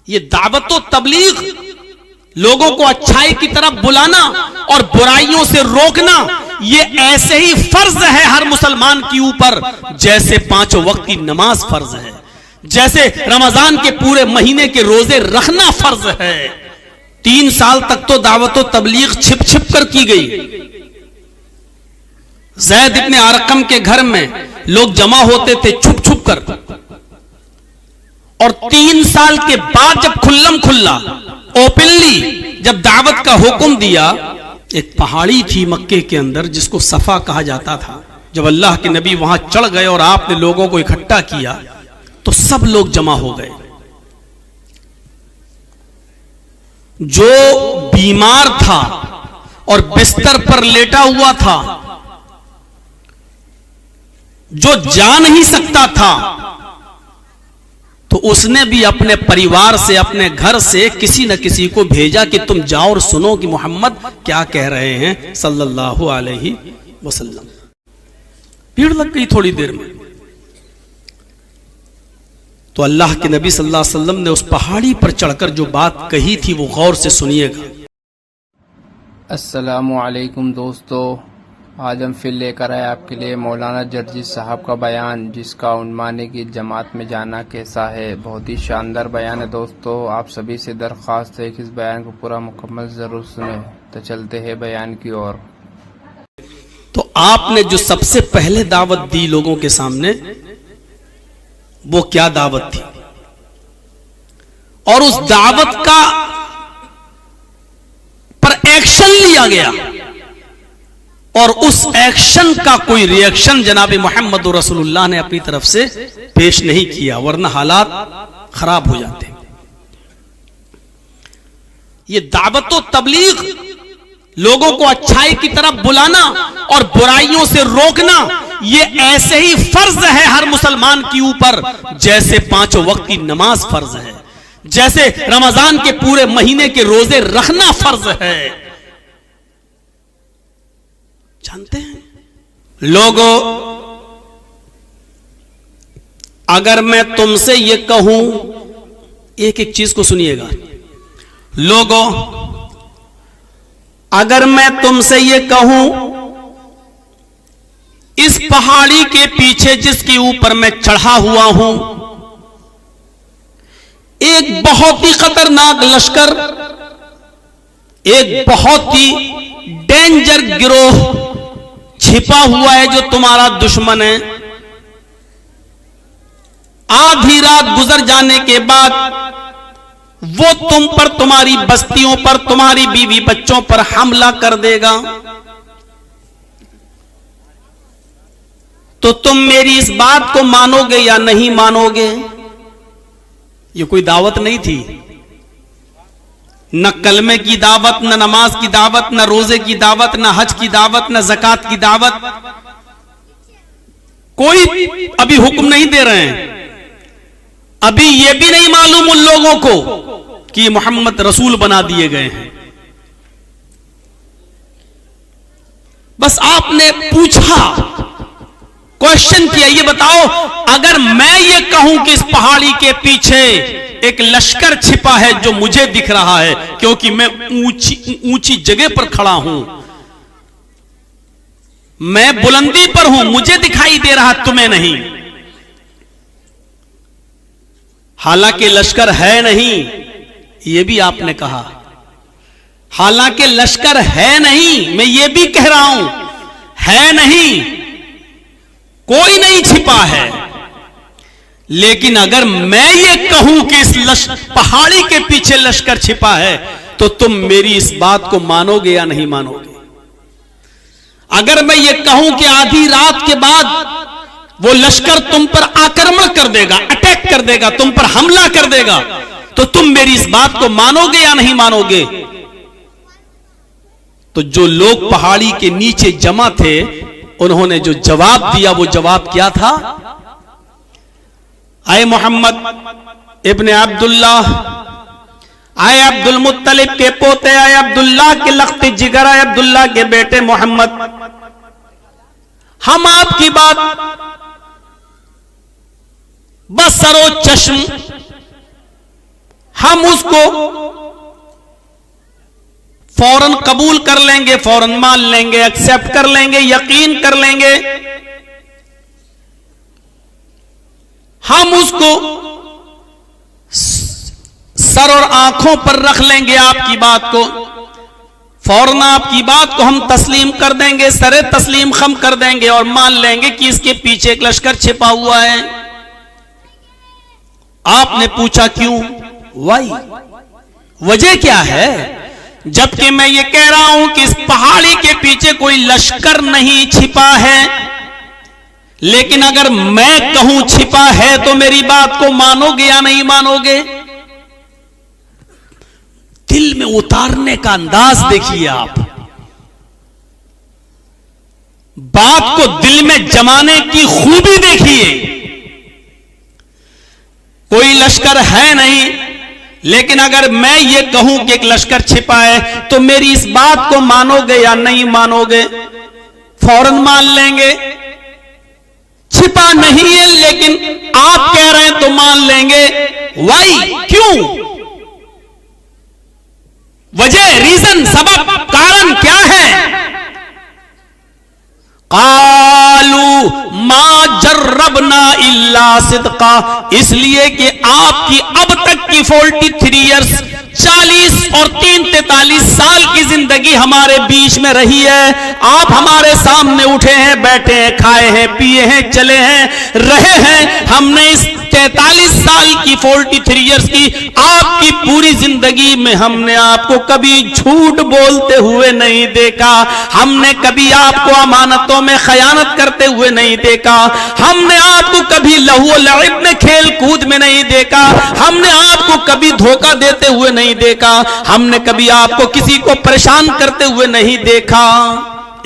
ये दावत व तबलीग, लोगों को अच्छाई की तरफ बुलाना और बुराइयों से रोकना, ये ऐसे ही फर्ज है हर मुसलमान के ऊपर जैसे 5 वक्त की नमाज फर्ज है, जैसे रमजान के पूरे महीने के रोजे रखना फर्ज है। 3 साल तक तो दावत व तबलीग छिप छिप कर की गई। ज़ैद इब्ने अरकम के घर में लोग जमा होते थे छुप छुप कर, और 3 साल के बाद जब खुल्लम खुल्ला ओपनली जब दावत का हुक्म दिया, एक पहाड़ी थी मक्के के अंदर जिसको सफा कहा जाता था। जब अल्लाह के नबी वहां चढ़ गए और आपने लोगों को इकट्ठा किया तो सब लोग जमा हो गए। जो बीमार था और बिस्तर पर लेटा हुआ था, जो जा नहीं सकता था, तो उसने भी अपने परिवार से, अपने घर से किसी न किसी को भेजा कि तुम जाओ और सुनो कि मोहम्मद क्या कह रहे हैं सल्लल्लाहु अलैहि वसल्लम। भीड़ लग गई थोड़ी देर में, तो अल्लाह के नबी सल्लल्लाहु अलैहि वसल्लम ने उस पहाड़ी पर चढ़कर जो बात कही थी वो गौर से सुनिएगा। अस्सलामु अलैकुम दोस्तों, आज हम फिर लेकर आए आपके लिए मौलाना जर्जी साहब का बयान, जिसका उन्मान है कि जमात में जाना कैसा है। बहुत ही शानदार बयान है दोस्तों, आप सभी से दरख्वास्त है कि इस बयान को पूरा मुकम्मल जरूर सुने। तो चलते हैं बयान की ओर। तो आपने जो सबसे पहले दावत दी लोगों के सामने, वो क्या दावत थी, और उस दावत का पर एक्शन लिया गया, और उस एक्शन का कोई रिएक्शन जनाब मोहम्मद रसूलुल्लाह ने अपनी तरफ से पेश नहीं किया, वरना हालात खराब हो जाते। ये दावत व तबलीग, लोगों को अच्छाई की तरफ बुलाना और बुराइयों से रोकना, ये ऐसे ही फर्ज है हर मुसलमान के ऊपर जैसे 5 वक्त की नमाज फर्ज है, जैसे रमजान के पूरे महीने के रोजे रखना फर्ज है। जानते हैं लोगों, अगर मैं तुमसे ये कहूं, एक एक चीज को सुनिएगा लोगों, अगर मैं तुमसे ये कहूं इस पहाड़ी के पीछे जिसके ऊपर मैं चढ़ा हुआ हूं, एक बहुत ही खतरनाक लश्कर, एक बहुत ही डेंजर गिरोह छिपा हुआ है जो तुम्हारा दुश्मन है। आधी रात गुजर जाने के बाद वो तुम पर, तुम्हारी बस्तियों पर, तुम्हारी बीवी बच्चों पर हमला कर देगा, तो तुम मेरी इस बात को मानोगे या नहीं मानोगे? ये कोई दावत नहीं थी, न कलमे की दावत, न नमाज की दावत, न रोजे की दावत, न हज की दावत, न ज़कात की दावत। कोई अभी हुक्म नहीं दे रहे हैं। अभी यह भी नहीं मालूम उन लोगों को कि मोहम्मद रसूल बना दिए गए हैं। बस आपने पूछा, क्वेश्चन किया, ये बताओ अगर मैं ये कहूं कि इस पहाड़ी के पीछे एक लश्कर छिपा है जो मुझे दिख रहा है, क्योंकि मैं ऊंची जगह पर खड़ा हूं, मैं बुलंदी पर हूं, मुझे दिखाई दे रहा, तुम्हें नहीं। हालांकि लश्कर है नहीं, यह भी आपने कहा। हालांकि लश्कर है नहीं, मैं ये भी कह रहा हूं, है नहीं, कोई नहीं छिपा है। लेकिन अगर मैं ये कहूं कि इस पहाड़ी के पीछे लश्कर छिपा है, तो तुम मेरी इस बात को मानोगे या नहीं मानोगे? अगर मैं ये कहूं कि आधी रात के बाद वो लश्कर तुम पर आक्रमण कर देगा, अटैक कर देगा, तुम पर हमला कर देगा, तो तुम मेरी इस बात को मानोगे या नहीं मानोगे? तो जो लोग पहाड़ी के नीचे जमा थे, उन्होंने जो जवाब दिया, वो जवाब क्या था? आए मोहम्मद इब्ने अब्दुल्लाह, आए अब्दुल मुत्तलिब के पोते, आए अब्दुल्लाह के लख्त जिगर, आए अब्दुल्लाह के बेटे मोहम्मद, हम आपकी बात बसरो चश्म हम उसको फौरन कबूल कर लेंगे, फौरन मान लेंगे, एक्सेप्ट कर लेंगे, यकीन कर लेंगे। हम उसको सर और आंखों पर रख लेंगे आपकी बात को, फौरन आपकी बात को हम तस्लीम कर देंगे, सरे तस्लीम खम कर देंगे और मान लेंगे कि इसके पीछे एक लश्कर छिपा हुआ है। आपने पूछा क्यों? वाई, वजह क्या है? जबकि मैं ये कह रहा हूं कि इस पहाड़ी के पीछे कोई लश्कर नहीं छिपा है, लेकिन अगर मैं कहूं छिपा है तो मेरी बात को मानोगे या नहीं मानोगे? दिल में उतारने का अंदाज देखिए आप, बात को दिल में जमाने की खूबी देखिए। कोई लश्कर है नहीं, लेकिन अगर मैं ये कहूं कि एक लश्कर छिपा है तो मेरी इस बात को मानोगे या नहीं मानोगे? फौरन मान लेंगे। छिपा नहीं है लेकिन आप कह रहे हैं तो मान लेंगे। वाई, क्यों? वजह, रीजन, सबब, कारण क्या है? कालू मा जर्रबना इल्ला सिद्का, इसलिए कि आपकी अब तक की 43 ईयर्स, 40 और 43 साल की जिंदगी हमारे बीच में रही है। आप हमारे सामने उठे हैं, बैठे हैं, खाए हैं, पिए हैं, चले हैं, रहे हैं। हमने इस 43 साल की 43 ईयर्स की आपकी पूरी जिंदगी में हमने आपको कभी झूठ बोलते हुए नहीं देखा। हमने कभी आपको अमानतों में खयानत करते हुए नहीं देखा। हमने आपको कभी लहू लइब में, खेल कूद में नहीं देखा। हमने आपको कभी धोखा देते हुए नहीं देखा। हमने कभी आपको किसी को परेशान करते हुए नहीं देखा।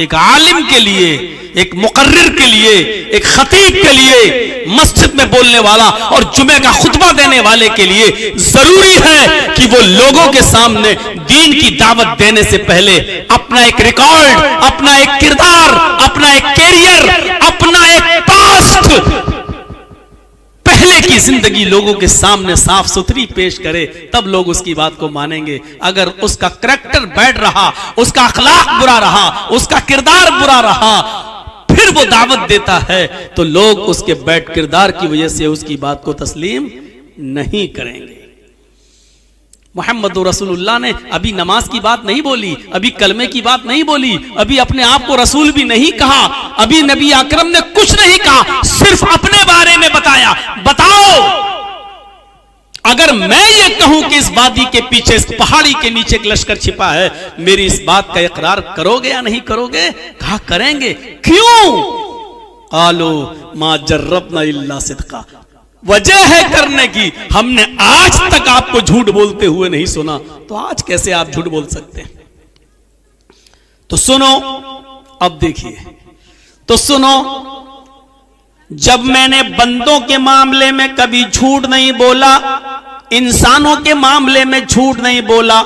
एक आलिम के लिए, एक मुकर्रिर के लिए, एक खतीब के लिए, मस्जिद में बोलने वाला और जुमे का खुतबा देने वाले के लिए जरूरी है कि वो लोगों के सामने दीन की दावत देने से पहले अपना एक रिकॉर्ड, अपना एक किरदार, अपना एक कैरियर, अपना एक पास्ट, पहले की जिंदगी लोगों के सामने साफ सुथरी पेश करे, तब लोग उसकी बात को मानेंगे। अगर उसका करैक्टर बैड रहा, उसका अखलाक बुरा रहा, उसका किरदार बुरा रहा, फिर वो दावत देता है तो लोग उसके बैड किरदार की वजह से उसकी बात को तस्लीम नहीं करेंगे। मोहम्मद रसूलुल्लाह ने अभी नमाज की बात नहीं बोली, अभी कलमे की बात नहीं बोली, अभी अपने आप को रसूल भी नहीं कहा, अभी नबी अकरम ने कुछ नहीं कहा, सिर्फ अपने बारे में बताया। बताओ, अगर मैं ये कहूं कि इस वादी के पीछे, इस पहाड़ी के नीचे एक लश्कर छिपा है, मेरी इस बात का इकरार करोगे या नहीं करोगे? कहा करेंगे। क्यों? आलो मा जर्रबना इल्ला सिद्का, वजह है करने की, हमने आज तक आपको झूठ बोलते हुए नहीं सुना, तो आज कैसे आप झूठ बोल सकते हैं? तो सुनो, अब देखिए, तो सुनो, जब मैंने बंदों के मामले में कभी झूठ नहीं बोला, इंसानों के मामले में झूठ नहीं बोला,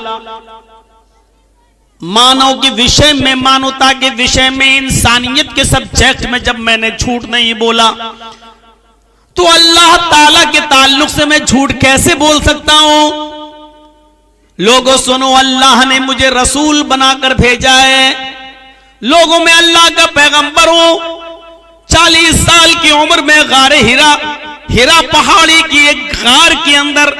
मानव के विषय में, मानवता के विषय में, इंसानियत के सब्जेक्ट में जब मैंने झूठ नहीं बोला, तो अल्लाह ताला के ताल्लुक से मैं झूठ कैसे बोल सकता हूं? लोगों सुनो, अल्लाह ने मुझे रसूल बनाकर भेजा है, लोगों में अल्लाह का पैगंबर हूं। 40 साल की उम्र में गारे हिरा पहाड़ी की एक गार के अंदर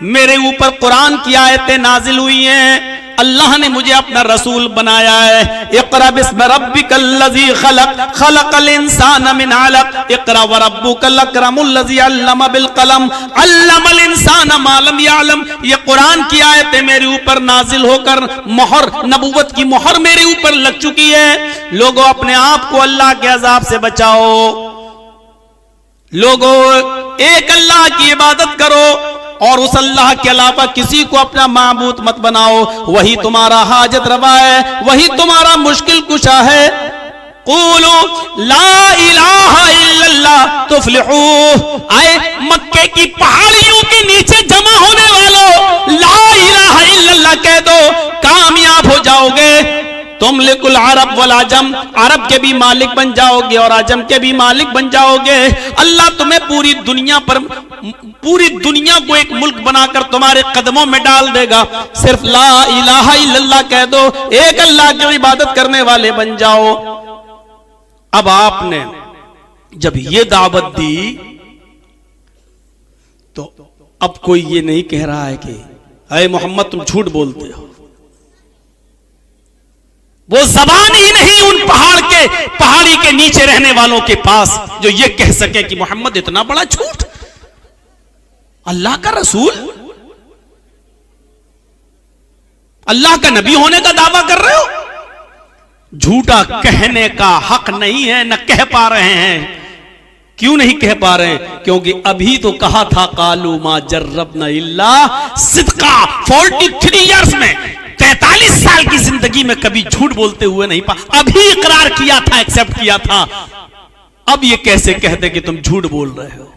मेरे ऊपर कुरान की आयतें नाजिल हुई हैं। अल्लाह ने मुझे अपना रसूल बनाया है। इक़रा बिस्मि रब्बिकल लज़ी खलक़, खलक़ल इंसान मिन अलक़, इक़रा व रब्बुकल अकरमुल लज़ी अल्लम बिल कलम, अल्लमल इंसान मा लम यअलम। ये कुरान की आयतें मेरे ऊपर नाजिल होकर मोहर, नबुव्वत की मोहर मेरे ऊपर लग चुकी है। लोगों, अपने आप को अल्लाह के अज़ाब से बचाओ। लोगों, एक अल्लाह की इबादत करो और उस अल्लाह के अलावा किसी को अपना माबूद मत बनाओ। वही तुम्हारा हाजत रवा है, वही तुम्हारा मुश्किल कुशा है। क़ूलू ला इलाहा इल्लल्लाह तुफ्लिहू। आए मक्के की पहाड़ियों के नीचे जमा होने वालों, ला इलाहा इल्लल्लाह कह दो, कामयाब हो जाओगे। तुम लिकुल अरब वल आजम, अरब के भी मालिक बन जाओगे और आजम के भी मालिक बन जाओगे। अल्लाह तुम्हें पूरी दुनिया पर पूरी दुनिया को एक मुल्क बनाकर तुम्हारे कदमों में डाल देगा। सिर्फ ला इलाहा इल्लल्लाह कह दो, एक अल्लाह की इबादत करने वाले बन जाओ। अब आपने जब ये दावत दी तो अब कोई ये नहीं कह रहा है कि अरे मोहम्मद तुम झूठ बोलते हो। वो जबान ही नहीं उन पहाड़ी के नीचे रहने वालों के पास जो ये कह सके कि मोहम्मद इतना बड़ा झूठ, अल्लाह का रसूल, अल्लाह का नबी होने का दावा कर रहे हो। झूठा कहने का हक नहीं है, न कह पा रहे हैं। क्यों नहीं कह पा रहे हैं? क्योंकि अभी तो कहा था कालू मा जर्रबना इल्ला सिद्का। 43 इयर्स में 43 साल की जिंदगी में कभी झूठ बोलते हुए नहीं पा, अभी इकरार किया था, एक्सेप्ट किया था। अब ये कैसे कहते कि तुम झूठ बोल रहे हो?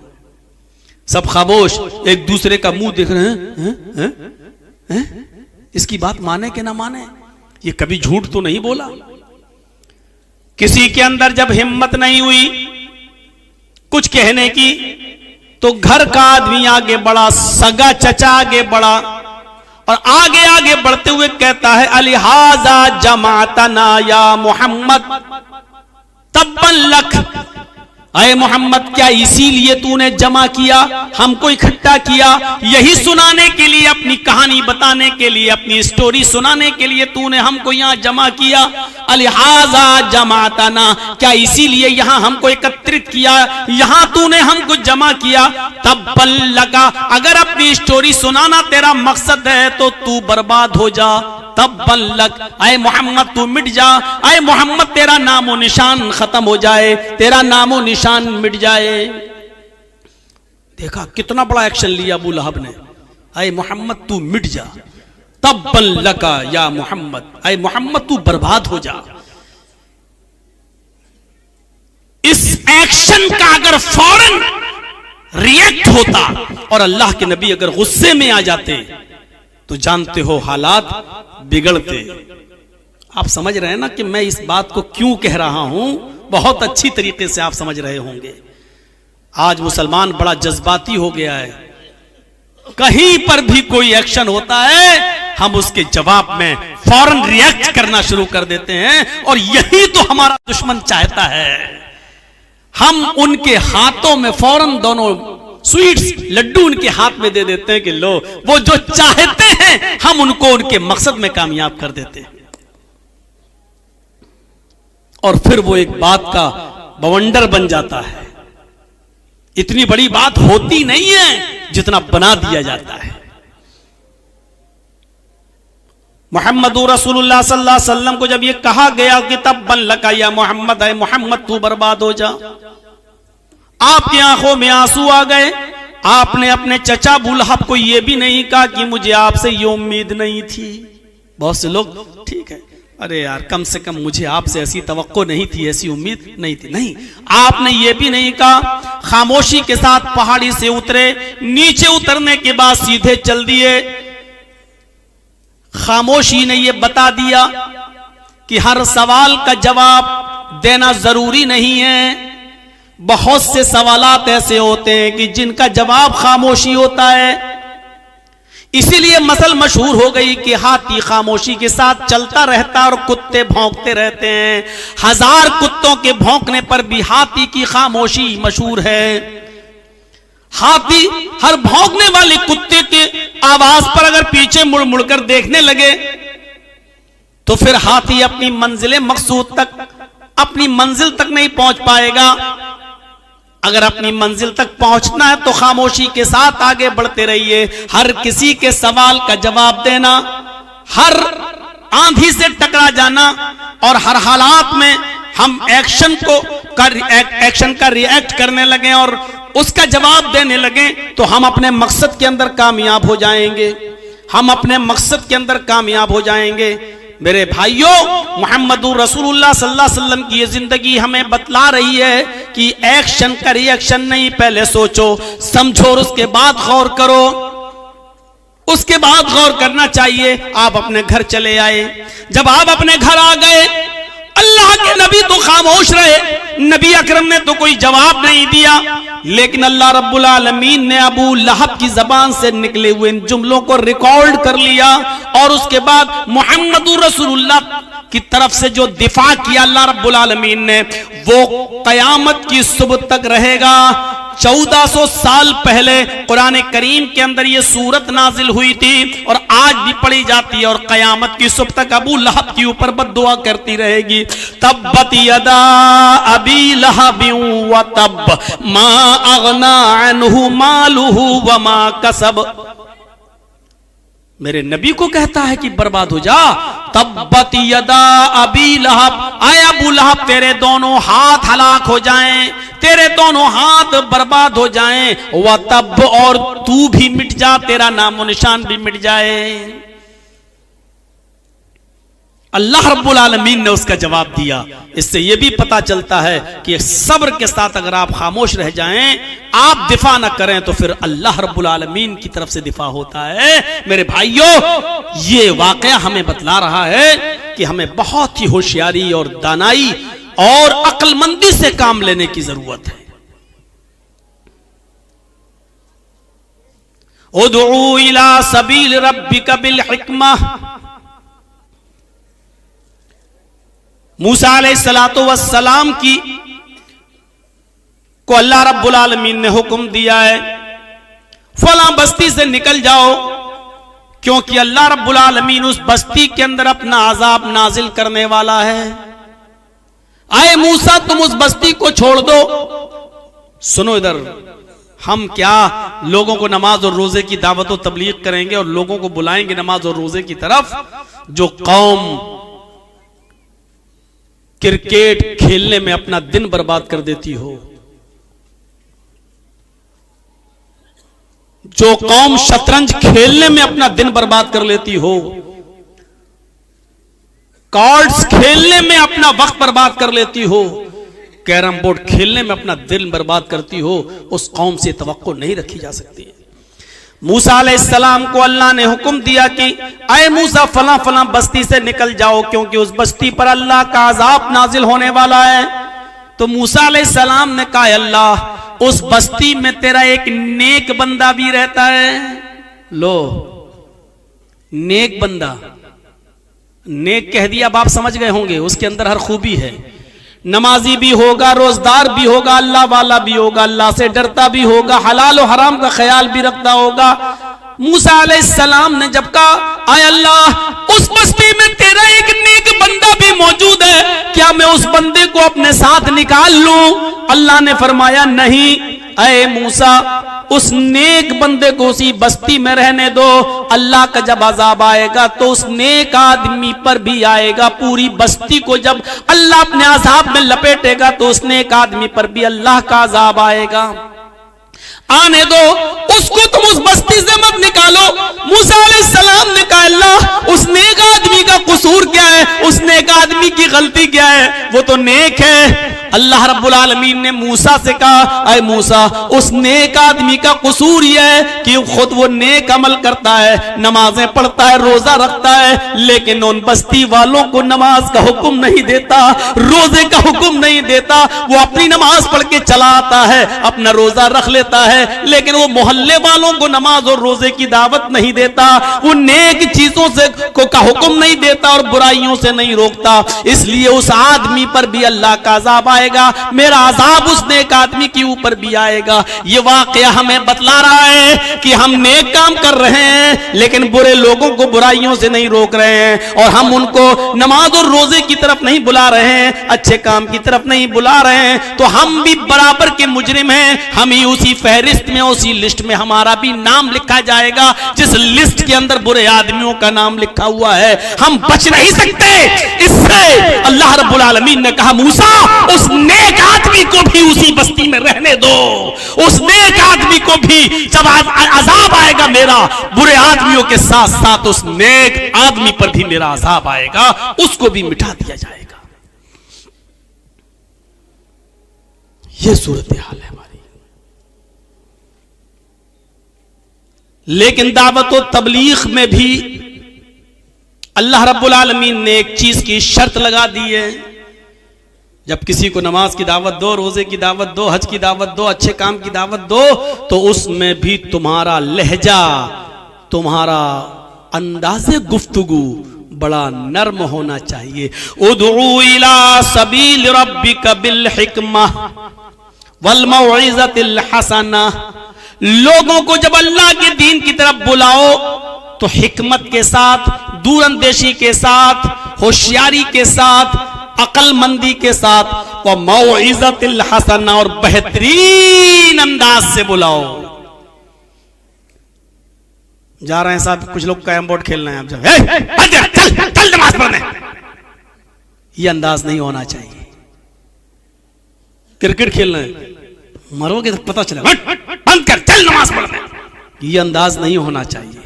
सब खामोश, एक दूसरे का मुंह देख रहे हैं। इसकी बात माने कि ना माने, ये कभी झूठ तो नहीं बोला। किसी के अंदर जब हिम्मत नहीं हुई कुछ कहने की तो घर का आदमी आगे बढ़ा, सगा चचा आगे बढ़ा और आगे आगे बढ़ते हुए कहता है अलिहाजा जमातना या मोहम्मद तब्बन लक। अरे मोहम्मद क्या इसीलिए तूने जमा किया, हमको इकट्ठा किया, यही सुनाने के लिए, अपनी कहानी बताने के लिए, अपनी स्टोरी सुनाने के लिए तूने हमको यहाँ जमा किया। अलिहाजा जमातना, क्या इसीलिए यहाँ हमको एकत्रित किया, यहाँ तूने हमको जमा किया। तब्बन लका, अगर अपनी स्टोरी सुनाना तेरा मकसद है तो तू बर्बाद हो जा। तब्बन लक, आए मोहम्मद तू मिट जा, आए मोहम्मद तेरा नामो निशान खत्म हो जाए, तेरा नामो निशान मिट जाए। देखा कितना बड़ा एक्शन लिया अबू लहब ने। आए मोहम्मद तू मिट जा, तब्बन लका या मोहम्मद, आए मोहम्मद तू बर्बाद हो जा। इस एक्शन का अगर फौरन रिएक्ट होता और अल्लाह के नबी अगर गुस्से में आ जाते तो जानते हो हालात बिगड़ते। आप समझ रहे हैं ना कि मैं इस बात को क्यों कह रहा हूं, बहुत अच्छी तरीके से आप समझ रहे होंगे। आज मुसलमान बड़ा जज्बाती हो गया है, कहीं पर भी कोई एक्शन होता है हम उसके जवाब में फौरन रिएक्ट करना शुरू कर देते हैं, और यही तो हमारा दुश्मन चाहता है। हम उनके हाथों में फौरन दोनों स्वीट्स लड्डू उनके हाथ में दे देते हैं कि लो, वो जो चाहते हैं हम उनको उनके मकसद में कामयाब कर देते हैं, और फिर वो एक बात का बवंडर बन जाता है। इतनी बड़ी बात होती नहीं है जितना बना दिया जाता है। मोहम्मद रसूलुल्लाह सल्लल्लाहु अलैहि वसल्लम को जब ये कहा गया कि तब्बन लका या मोहम्मद, है मोहम्मद तू बर्बाद हो जा, आपकी आंखों में आंसू आ गए। आपने अपने चचा अबू लहब को यह भी नहीं कहा कि मुझे आपसे ये उम्मीद नहीं थी। बहुत से लोग ठीक है, अरे यार कम से कम मुझे आपसे ऐसी तवक्को नहीं थी, ऐसी उम्मीद नहीं थी। नहीं, आपने ये भी नहीं कहा। खामोशी के साथ पहाड़ी से उतरे, नीचे उतरने के बाद सीधे चल दिए। खामोशी ने यह बता दिया कि हर सवाल का जवाब देना जरूरी नहीं है। बहुत से सवालात ऐसे होते हैं कि जिनका जवाब खामोशी होता है। इसीलिए मसल मशहूर हो गई कि हाथी खामोशी के साथ चलता रहता है और कुत्ते भौंकते रहते हैं। 1000 कुत्तों के भौंकने पर भी हाथी की खामोशी मशहूर है। हाथी हर भौंकने वाले कुत्ते के आवाज पर अगर पीछे मुड़ मुड़कर देखने लगे तो फिर हाथी अपनी मंजिल मकसूद तक, अपनी मंजिल तक नहीं पहुंच पाएगा। अगर अपनी मंजिल तक पहुंचना है तो खामोशी के साथ आगे बढ़ते रहिए। हर किसी के सवाल का जवाब देना, हर आंधी से टकरा जाना, और हर हालात में हम एक्शन का रिएक्ट करने लगे और उसका जवाब देने लगे तो हम अपने मकसद के अंदर कामयाब हो जाएंगे। हम अपने मकसद के अंदर कामयाब हो जाएंगे। मेरे भाइयों, मुहम्मदुर रसूलुल्लाह सल्लल्लाहु अलैहि वसल्लम की ये जिंदगी हमें बतला रही है कि एक्शन का रिएक्शन नहीं, पहले सोचो समझो और उसके बाद गौर करो। उसके बाद गौर करना चाहिए। आप अपने घर चले आए, जब आप अपने घर आ गए, अल्लाह अल्लाह के नबी तो खामोश रहे, नबी अकरम ने तो कोई जवाब नहीं दिया। लेकिन अल्लाह रब्बुल आलमीन ने अबू लहब की जबान से निकले हुए इन जुमलों को रिकॉर्ड कर लिया और उसके बाद मुहम्मदुर रसूलुल्लाह की तरफ से जो दिफा किया अल्लाह रब्बुल आलमीन ने, वो कयामत की सुबह तक रहेगा। 1400 साल पहले कुरान करीम के अंदर ये सूरत नाजिल हुई थी और आज भी पढ़ी जाती है और कयामत की सुबह तक अबू लहब के ऊपर बद्दुआ करती रहेगी। तब्बत यदा अबी लहब व तब मा अगना अन्हु मालुहु व मा कसब। मेरे नबी को कहता है कि बर्बाद हो जा। तब्बत यदा अबी लहब, आए अबू लहब तेरे दोनों हाथ हलाक हो जाएं, तेरे दोनों हाथ बर्बाद हो जाएं, व तब और तू भी मिट जा, तेरा नामो निशान भी मिट जाए। अल्लाह रब्बुल आलमीन ने उसका जवाब दिया। इससे यह भी पता चलता है कि सब्र के साथ अगर आप खामोश रह जाएं, आप दिफा ना करें, तो फिर अल्लाह रब्बुल आलमीन की तरफ से दिफा होता है। मेरे भाइयों, ये वाकया हमें बतला रहा है कि हमें बहुत ही होशियारी और दानाई और अक्लमंदी से काम लेने की जरूरत है। उदउ इला सबील रब्बिका बिल हिकमा। मूसा अलैहिस्सलातु वस्सलाम की को अल्लाह रब्बुल आलमीन ने हुक्म दिया है, फला बस्ती से निकल जाओ, क्योंकि अल्लाह रब्बुल आलमीन उस बस्ती के अंदर अपना अजाब नाजिल करने वाला है। आए मूसा, तुम उस बस्ती को छोड़ दो। सुनो इधर, हम क्या लोगों को नमाज और रोजे की दावत और तबलीग करेंगे और लोगों को बुलाएंगे नमाज और रोजे की तरफ, जो कौम क्रिकेट खेलने में अपना दिन बर्बाद कर देती हो, जो कौम शतरंज खेलने में अपना दिन बर्बाद कर लेती हो, कार्ड्स खेलने में अपना वक्त बर्बाद कर लेती हो, कैरम बोर्ड खेलने में अपना दिन बर्बाद करती हो, उस कौम से तवक्को नहीं रखी जा सकती। मूसा अलैहिस्सलाम को अल्लाह ने हुक्म दिया कि अय मूसा, फला फला बस्ती से निकल जाओ, क्योंकि उस बस्ती पर अल्लाह का अजाब नाजिल होने वाला है। तो मूसा अलैहिस्सलाम ने कहा, अल्लाह, उस बस्ती में तेरा एक नेक बंदा भी रहता है। लो, नेक बंदा, नेक कह दिया, अब आप समझ गए होंगे, उसके अंदर हर खूबी है। नमाजी भी होगा, रोजदार भी होगा, अल्लाह वाला भी होगा, अल्लाह से डरता भी होगा, हलाल और हराम का ख्याल भी रखता होगा। मूसा अलैहिस्सलाम ने जब कहा, आय अल्लाह, उस बस्ती में तेरा एक नेक बंदा भी मौजूद है, क्या मैं उस बंदे को अपने साथ निकाल लूं? अल्लाह ने फरमाया, नहीं, अय मूसा, उस नेक बंदे को उसी बस्ती में रहने दो। अल्लाह का जब अजाब आएगा तो उस नेक आदमी पर भी आएगा। पूरी बस्ती को जब अल्लाह अपने अजाब में लपेटेगा तो उस नेक आदमी पर भी अल्लाह का अजाब आएगा। आने दो उसको, तुम उस बस्ती से मत निकालो। मूसा अलैहिस्सलाम ने कहा, अल्लाह, उस नेक आदमी का कसूर क्या है? उस नेक आदमी की गलती क्या है? वो तो नेक है। अल्लाह रब्बुल आलमीन ने मूसा से कहा, अय मूसा, उस नेक आदमी का कसूर यह है कि खुद वो नेक अमल करता है, नमाजें पढ़ता है, रोजा रखता है, लेकिन उन बस्ती वालों को नमाज का हुक्म नहीं देता, रोजे का हुक्म नहीं देता। वो अपनी नमाज पढ़ के चला आता है, अपना रोजा रख लेता है, लेकिन वो मोहल्ले वालों को नमाज और रोजे की दावत नहीं देता। वो नेक चीजों से का हुक्म नहीं देता और बुराइयों से नहीं रोकता। इसलिए उस आदमी पर भी अल्लाह का अजाब आएगा, मेरा अजाब उस नेक आदमी के ऊपर भी आएगा। ये वाकया हमें बतला रहा है कि हम नेक काम कर रहे हैं लेकिन बुरे लोगों को बुराइयों से नहीं रोक रहे हैं, और हम उनको नमाज और रोजे की तरफ नहीं बुला रहे हैं, अच्छे काम की तरफ नहीं बुला रहे हैं, तो हम भी बराबर के मुजरिम हैं। हम ही उसी फहरिस्त में, उसी लिस्ट में हमारा भी नाम लिखा जाएगा जिस लिस्ट के अंदर बुरे आदमियों का नाम लिखा हुआ है। हम बच नहीं सकते इससे। अल्लाह रब्बुल आलमीन ने कहा, मूसा, उस नेक आदमी को भी उसी बस्ती में रहने दो। उस नेक आदमी को भी जब अजाब आएगा मेरा, बुरे आदमियों के साथ साथ उस नेक आदमी पर भी मेरा अजाब आएगा, उसको भी मिटा दिया जाएगा। यह सूरत हाल है हमारी। लेकिन दावत और तबलीग में भी अल्लाह रब्बुल आलमीन ने एक चीज की शर्त लगा दी है जब किसी को नमाज की दावत दो, रोजे की दावत दो, हज की दावत दो, अच्छे काम की दावत दो, तो उसमें भी तुम्हारा लहजा, तुम्हारा अंदाज़े गुफ्तगू बड़ा नर्म होना चाहिए। उदउ इला सबील रब्बिका बिल हिकमा वल मौइज़तिल हसना। लोगों को जब अल्लाह के दीन की तरफ बुलाओ तो हिकमत के साथ, दूरंदेशी के साथ, होशियारी के साथ, अकलमंदी के साथ, व मौइज़तिल हसना, और बेहतरीन अंदाज से बुलाओ। जा रहे हैं साहब, कुछ लोग कैरम बोर्ड खेल रहे हैं, आप चल चल नमाज पढ़ने, ये अंदाज नहीं होना चाहिए। क्रिकेट खेल रहे हैं, मरोगे तो पता चले, बंद कर, चल नमाज पढ़ने, ये अंदाज नहीं होना चाहिए।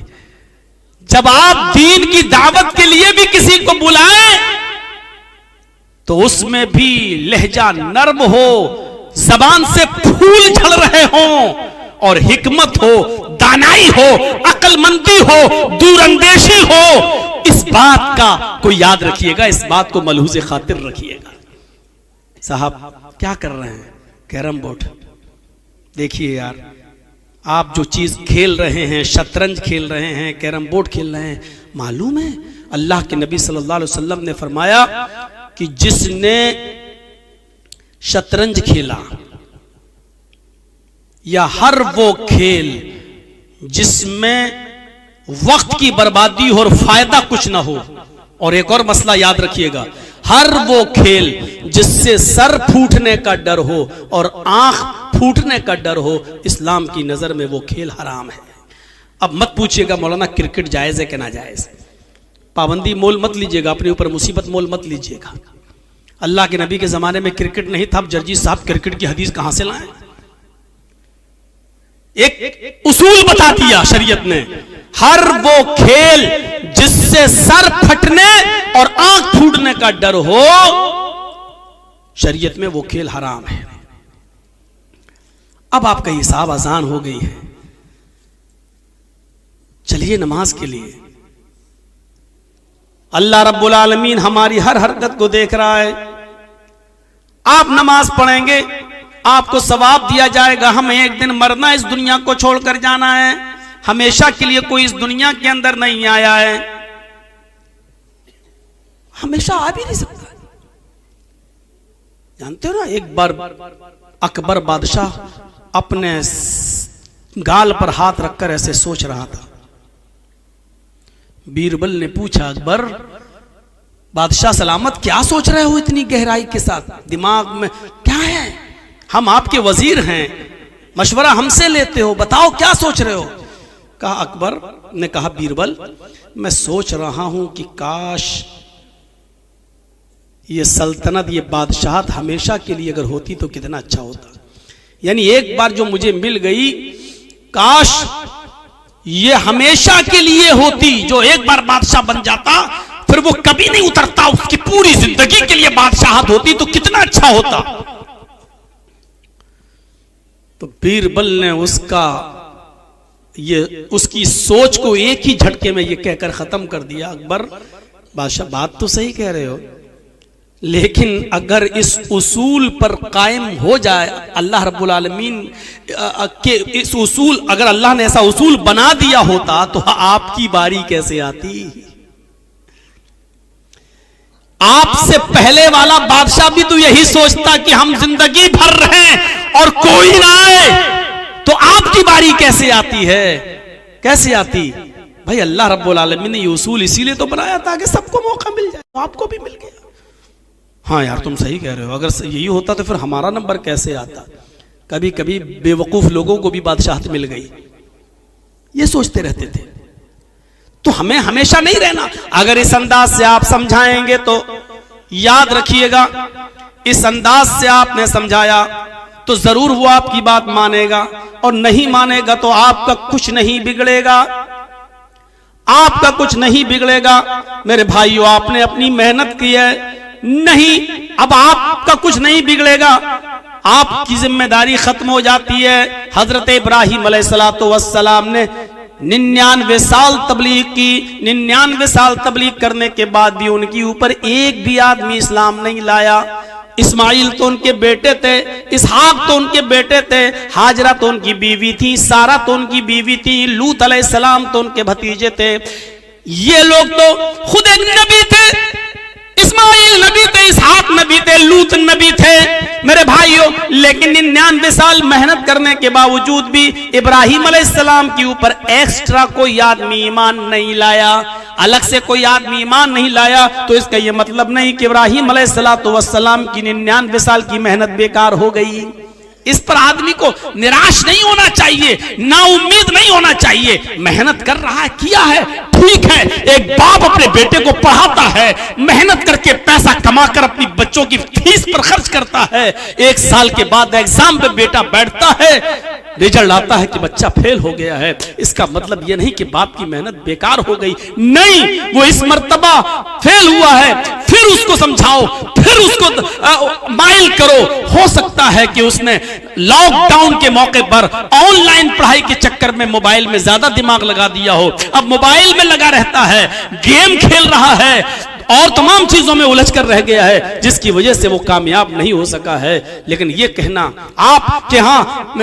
जब आप दीन की दावत के लिए भी किसी को बुलाएं तो उसमें भी लहजा नर्म हो, जबान से फूल झड़ रहे हों, और हिकमत हो, दानाई हो, अकलमंदी हो, दूरंदेशी हो। इस बात का कोई याद रखिएगा, इस बात को मलहूज़े खातिर रखिएगा। साहब क्या कर रहे हैं? Carrom board. देखिए यार, आप जो चीज खेल रहे हैं, शतरंज खेल रहे हैं, कैरम बोर्ड खेल रहे हैं, मालूम है अल्लाह के नबी सल्लल्लाहु अलैहि वसल्लम ने फरमाया कि जिसने शतरंज खेला या हर वो खेल जिसमें वक्त की बर्बादी हो और फायदा कुछ ना हो, और एक और मसला याद रखिएगा, हर वो खेल जिससे सर फूटने का डर हो और आंख फूटने का डर हो, इस्लाम की नजर में वो खेल हराम है। अब मत पूछिएगा मौलाना क्रिकेट जायज है कि ना जायज, पाबंदी मोल मत लीजिएगा, अपने ऊपर मुसीबत मोल मत लीजिएगा। अल्लाह के नबी के जमाने में क्रिकेट नहीं था, अब जर्जी साहब क्रिकेट की हदीस कहां से लाए? एक उसूल बता दिया शरीयत ने, हर वो खेल जिससे सर फटने और आंख फूटने का डर हो, शरीयत में वो खेल हराम है। अब आपका हिसाब आसान हो गई है, चलिए नमाज के लिए। अल्लाह रब्बुल आलमीन हमारी हर हरकत को देख रहा है। आप नमाज पढ़ेंगे, आपको सवाब दिया जाएगा। हमें एक दिन मरना, इस दुनिया को छोड़कर जाना है, हमेशा के लिए कोई इस दुनिया के अंदर नहीं आया है, हमेशा आ भी नहीं सकता। जानते हो ना, एक बार अकबर बादशाह अपने गाल पर हाथ रखकर ऐसे सोच रहा था। बीरबल ने पूछा, अकबर बादशाह सलामत, क्या सोच रहे हो इतनी गहराई के साथ, दिमाग में क्या है? हम आपके वजीर हैं, मशवरा हमसे लेते हो, बताओ क्या सोच रहे हो? कहा, अकबर ने कहा, बीरबल मैं सोच रहा हूं कि काश ये सल्तनत, ये बादशाहत हमेशा के लिए अगर होती तो कितना अच्छा होता। यानी एक बार जो मुझे मिल गई, काश ये हमेशा के लिए होती। जो एक बार बादशाह बन जाता फिर वो कभी नहीं उतरता, उसकी पूरी जिंदगी के लिए बादशाहत होती तो कितना अच्छा होता। तो बीरबल ने उसकी सोच को एक ही झटके में ये कहकर खत्म कर दिया, अकबर बादशाह बात तो सही कह रहे हो, लेकिन अगर इस उसूल पर कायम हो जाए, अल्लाह रब्बुल आलमीन के इस उसूल, अगर अल्लाह ने ऐसा उसूल बना दिया होता तो आपकी बारी कैसे आती? आपसे पहले वाला बादशाह भी तो यही सोचता कि हम जिंदगी भर रहें और कोई ना आए, तो आपकी बारी कैसे आती है? कैसे आती? भाई अल्लाह रब्बुल आलमीन ने ये उसूल इसीलिए तो बनाया ताकि सबको मौका मिल जाए, तो आपको भी मिल गया। हाँ यार तुम सही कह रहे हो, अगर यही होता तो फिर हमारा नंबर कैसे आता? कभी कभी बेवकूफ लोगों को भी बादशाहत मिल गई, ये सोचते रहते थे। तो हमें हमेशा नहीं रहना। अगर इस अंदाज से आप समझाएंगे तो याद रखिएगा, इस अंदाज से आपने समझाया तो जरूर वो आपकी बात मानेगा, और नहीं मानेगा तो आपका कुछ नहीं बिगड़ेगा, आपका कुछ नहीं बिगड़ेगा। मेरे भाइयों, आपने अपनी मेहनत की है, नहीं अब आपका कुछ नहीं बिगड़ेगा, आपकी जिम्मेदारी खत्म हो जाती है। हजरत इब्राहिम अलैहिस्सलातु वस्सलाम ने 99 साल तबलीग की, 99 साल तबलीग करने के बाद भी उनके ऊपर एक भी आदमी इस्लाम नहीं लाया। इस्माइल तो उनके बेटे थे, इसहाक तो उनके बेटे थे, हाजरा तो उनकी बीवी थी, सारा तो उनकी बीवी थी, लूत अलैहिस्सलाम तो उनके भतीजे थे। ये लोग तो खुद एक नबी थे, इस्माइल नबी थे, इसहाक नबी थे, लूत नबी थे मेरे भाइयों। लेकिन 99 साल मेहनत करने के बावजूद भी इब्राहिम अलैहिस्सलाम के ऊपर एक्स्ट्रा कोई आदमी ईमान नहीं लाया, अलग से कोई आदमी ईमान नहीं लाया। तो इसका यह मतलब नहीं कि इब्राहिम अलैहिस्सलाम की 99 साल की मेहनत बेकार हो गई। इस पर आदमी को निराश नहीं होना चाहिए, ना उम्मीद नहीं होना चाहिए। मेहनत कर रहा है, किया है, ठीक है। एक बाप अपने बेटे को पढ़ाता है, मेहनत करके पैसा कमाकर अपनी बच्चों की फीस पर खर्च करता है। 1 साल के बाद एग्जाम पे बेटा बैठता है, रिजल्ट आता है कि बच्चा फेल हो गया है। इसका मतलब यह नहीं कि बाप की मेहनत बेकार हो गई, नहीं, वो इस मर्तबा फेल हुआ है, फिर उसको समझाओ, फिर उसको माइल करो। हो सकता है कि उसने लॉकडाउन के मौके पर ऑनलाइन पढ़ाई के चक्कर में मोबाइल में ज्यादा दिमाग लगा दिया हो, अब मोबाइल में लगा रहता है, गेम खेल रहा है और तमाम चीजों में उलझ कर रह गया है, जिसकी वजह से वो कामयाब नहीं हो सका है। लेकिन ये कहना आपके यहाँ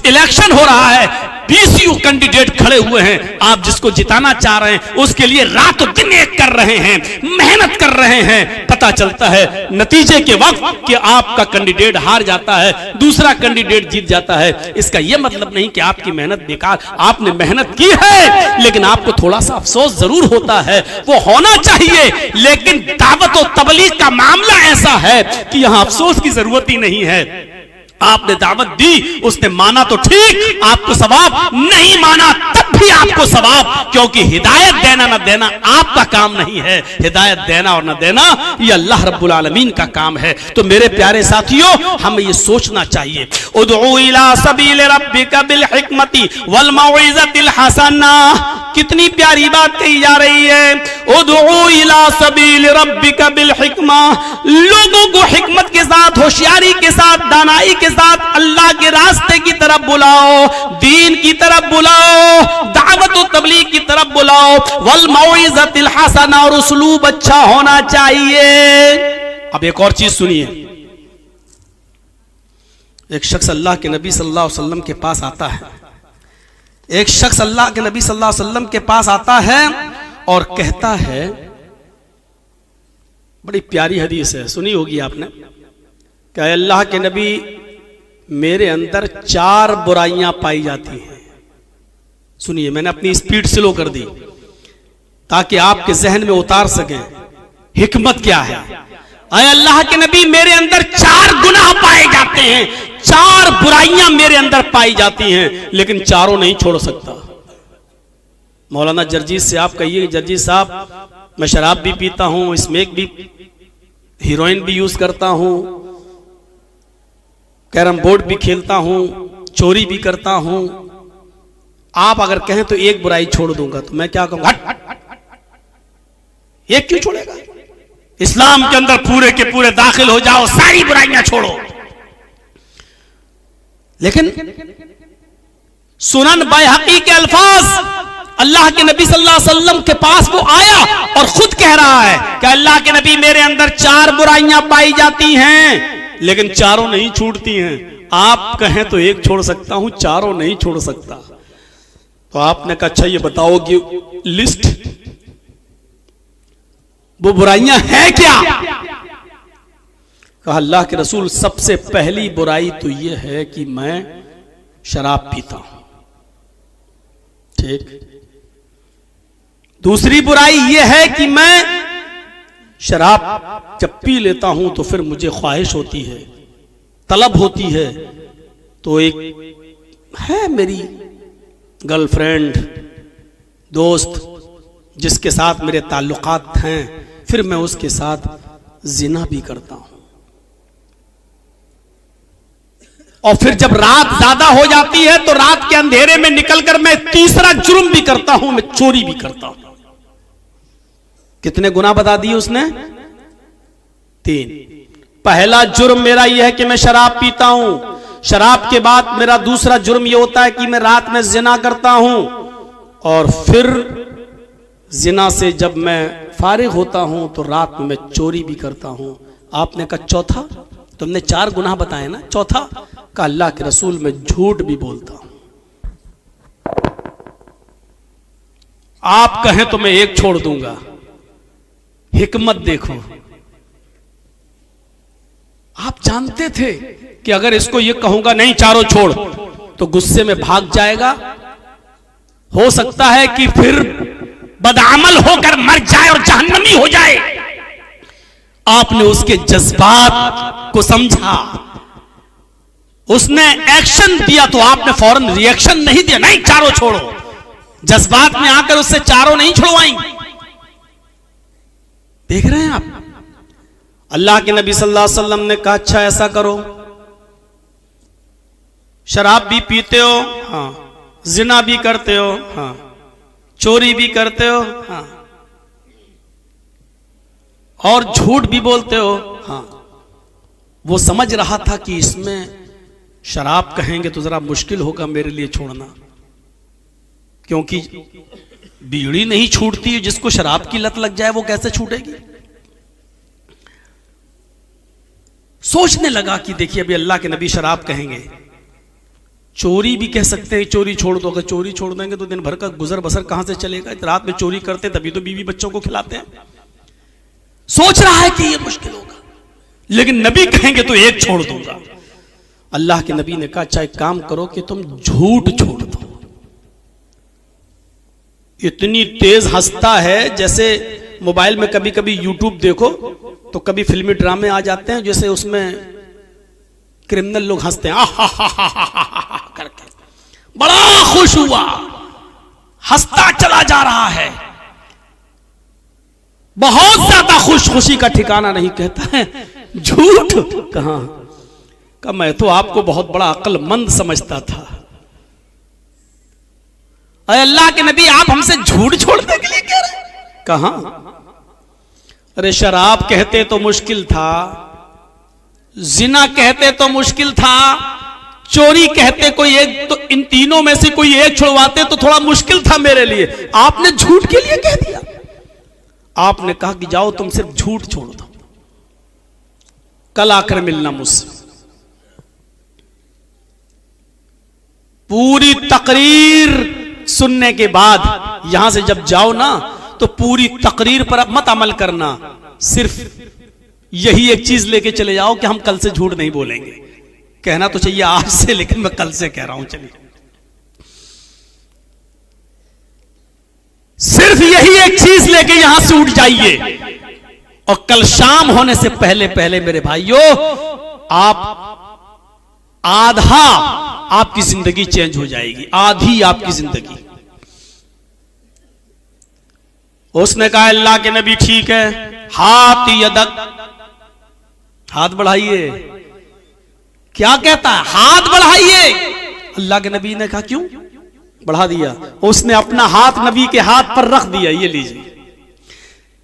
इलेक्शन हो रहा है, 20 कैंडिडेट खड़े हुए हैं, आप जिसको जिताना चाह रहे हैं उसके लिए रातों दिन एक कर रहे हैं, मेहनत कर रहे हैं, पता चलता है नतीजे के वक्त कि आपका कैंडिडेट हार जाता है, दूसरा कैंडिडेट जीत जाता है। इसका यह मतलब नहीं कि आपकी मेहनत बेकार, आपने मेहनत की है, लेकिन आपको थोड़ा सा अफसोस जरूर होता है, वो होना चाहिए। लेकिन दावत और तबलीग का मामला ऐसा है कि यहां अफसोस की जरूरत ही नहीं है। आपने दावत दी, उसने माना तो ठीक, आपको सवाब, नहीं माना तब भी आपको सवाब, क्योंकि हिदायत देना ना देना आपका काम नहीं है, हिदायत देना और ना देना ये अल्लाह रब्बुल आलमीन का काम है। तो मेरे प्यारे साथियों, हमें ये सोचना चाहिए, उदउ इला सबील रब्बिका बिल हिकमति वल मौइज़तिल हसना। कितनी प्यारी बात कही जा रही है, उदउ इला सबील रब्बिका बिल हिकमा। लोगों को हिकमत के साथ, होशियारी के साथ, दानाई के साथ अल्लाह के रास्ते की तरफ बुलाओ, दीन की तरफ बुलाओ, दावत और तबलीग की तरफ बुलाओ। वल मौइज़तिल हसना, और उसलूब अच्छा होना चाहिए। अब एक और चीज सुनिए, एक शख्स अल्लाह के नबी सल्लल्लाहु अलैहि वसल्लम के पास आता है, एक शख्स अल्लाह के नबी सल्लल्लाहु अलैहि वसल्लम के पास आता है और कहता है, बड़ी प्यारी हदीस है, सुनी होगी आपने, कि अल्लाह के नबी मेरे अंदर 4 बुराइयां पाई जाती हैं। सुनिए, मैंने अपनी स्पीड स्लो कर दी ताकि आपके जहन में उतार सकें हिकमत क्या है। अरे अल्लाह के नबी, मेरे अंदर 4 गुनाह पाए जाते हैं, 4 बुराइयां मेरे अंदर पाई जाती हैं, लेकिन चारों नहीं छोड़ सकता। मौलाना जर्जीस से आप कहिए, जर्जीस साहब, मैं शराब भी पीता हूं, स्मोक भी, हीरोइन भी यूज करता हूं, कैरम बोर्ड भी खेलता हूं, चोरी भी करता हूं। आप अगर कहें तो एक बुराई छोड़ दूंगा, तो मैं क्या कहूंगा, एक क्यों छोड़ेगा? इस्लाम के अंदर पूरे के पूरे दाखिल हो जाओ, सारी बुराइयां छोड़ो। लेकिन सुनन बैहकी के अल्फाज, अल्लाह के नबी सल्लल्लाहु अलैहि वसल्लम के पास वो आया और खुद कह रहा है कि अल्लाह के नबी, मेरे अंदर 4 बुराइयां पाई जाती हैं, लेकिन चारों नहीं छूटती हैं। आप कहें तो एक छोड़ सकता हूं, चारों नहीं छोड़ सकता। तो आपने कहा, अच्छा ये बताओ कि लिस्ट, वो बुराइयां हैं क्या? कहा, अल्लाह के रसूल, सबसे पहली बुराई तो यह है कि मैं शराब पीता हूं, ठीक। दूसरी बुराई यह है कि मैं शराब जब पी लेता हूं तो फिर मुझे ख्वाहिश होती है, तलब होती है, तो एक है मेरी गर्लफ्रेंड, दोस्त, जिसके साथ मेरे ताल्लुकात हैं, फिर मैं उसके साथ जिना भी करता हूं। और फिर जब रात ज्यादा हो जाती है तो रात के अंधेरे में निकलकर मैं तीसरा जुर्म भी करता हूं, मैं चोरी भी करता हूं। कितने गुनाह बता दिए उसने? 3। पहला जुर्म मेरा यह है कि मैं शराब पीता हूं। शराब के बाद मेरा दूसरा जुर्म यह होता है कि मैं रात में जिना करता हूं, और फिर जिना से जब मैं फारिग होता हूं तो रात में मैं चोरी भी करता हूं। आपने कहा चौथा? तुमने 4 गुनाह बताए ना, चौथा का अल्लाह के रसूल में झूठ भी बोलता हूं। आप कहें तो मैं एक छोड़ दूंगा। हिकमत देखो, आप जानते थे कि अगर इसको ये कहूंगा नहीं चारों छोड़ तो गुस्से में भाग जाएगा, हो सकता है कि फिर बदअमल होकर मर जाए और जहन्नमी हो जाए। आपने उसके जज्बात को समझा, उसने एक्शन दिया तो आपने फौरन रिएक्शन नहीं दिया, नहीं चारों छोड़ो। जज्बात में आकर उससे चारों नहीं छुड़वाएंगे। देख रहे हैं आप, अल्लाह के नबी सल्लल्लाहु अलैहि वसल्लम ने कहा अच्छा ऐसा करो, शराब भी पीते हो, हाँ, जिना भी करते हो, हाँ, चोरी भी करते हो, हाँ, और झूठ भी बोलते हो, हाँ। वो समझ रहा था कि इसमें शराब कहेंगे तो जरा मुश्किल होगा मेरे लिए छोड़ना, क्योंकि बीड़ी नहीं छूटती, जिसको शराब की लत लग जाए वो कैसे छूटेगी। सोचने लगा कि देखिए अभी अल्लाह के नबी शराब कहेंगे, चोरी भी कह सकते हैं चोरी छोड़ दो। अगर चोरी छोड़ देंगे तो दिन भर का गुजर बसर कहां से चलेगा। रात में चोरी करते तभी तो बीवी बच्चों को खिलाते हैं। सोच रहा है कि ये मुश्किल होगा, लेकिन नबी कहेंगे तो एक छोड़ दूंगा। अल्लाह के नबी ने कहा अच्छा एक काम करो कि तुम झूठ छोड़ दो। इतनी तेज हंसता है, जैसे मोबाइल में कभी कभी यूट्यूब देखो तो कभी फिल्मी ड्रामे आ जाते हैं, जैसे उसमें क्रिमिनल लोग हंसते हैं करके, बड़ा खुश हुआ, हंसता चला जा रहा है, बहुत ज्यादा खुशी का ठिकाना नहीं। कहता है झूठ कहां का, मैं तो आपको बहुत बड़ा अक्लमंद समझता था। अरे अल्लाह के नबी आप हमसे झूठ छोड़ने के लिए कह रहे, कहां? अरे शराब कहते तो मुश्किल था, जिना कहते तो मुश्किल था, चोरी कहते कोई एक, तो इन तीनों में से कोई एक छुड़वाते तो थोड़ा मुश्किल था मेरे लिए। आपने झूठ के लिए कह दिया। आपने कहा कि जाओ तुम सिर्फ झूठ छोड़ दो, कल आकर मिलना मुझसे। पूरी तकरीर सुनने के बाद यहां से जब जाओ ना तो पूरी तकरीर पर मत अमल करना, सिर्फ यही एक चीज लेके चले जाओ कि हम कल से झूठ नहीं बोलेंगे। कहना तो चाहिए आज से, लेकिन मैं कल से कह रहा हूं। चलिए सिर्फ यही एक चीज लेके यहां से उठ जाइए, और कल शाम होने से पहले पहले मेरे भाइयों आप आधा आपकी जिंदगी चेंज हो जाएगी, आधी आपकी जिंदगी। उसने कहा अल्लाह के नबी ठीक है, हाथ यदक, हाथ बढ़ाइए। क्या कहता है? हाथ बढ़ाइए। अल्लाह के नबी ने कहा क्यों? बढ़ा दिया। उसने अपना हाथ नबी के हाथ पर रख दिया, ये लीजिए।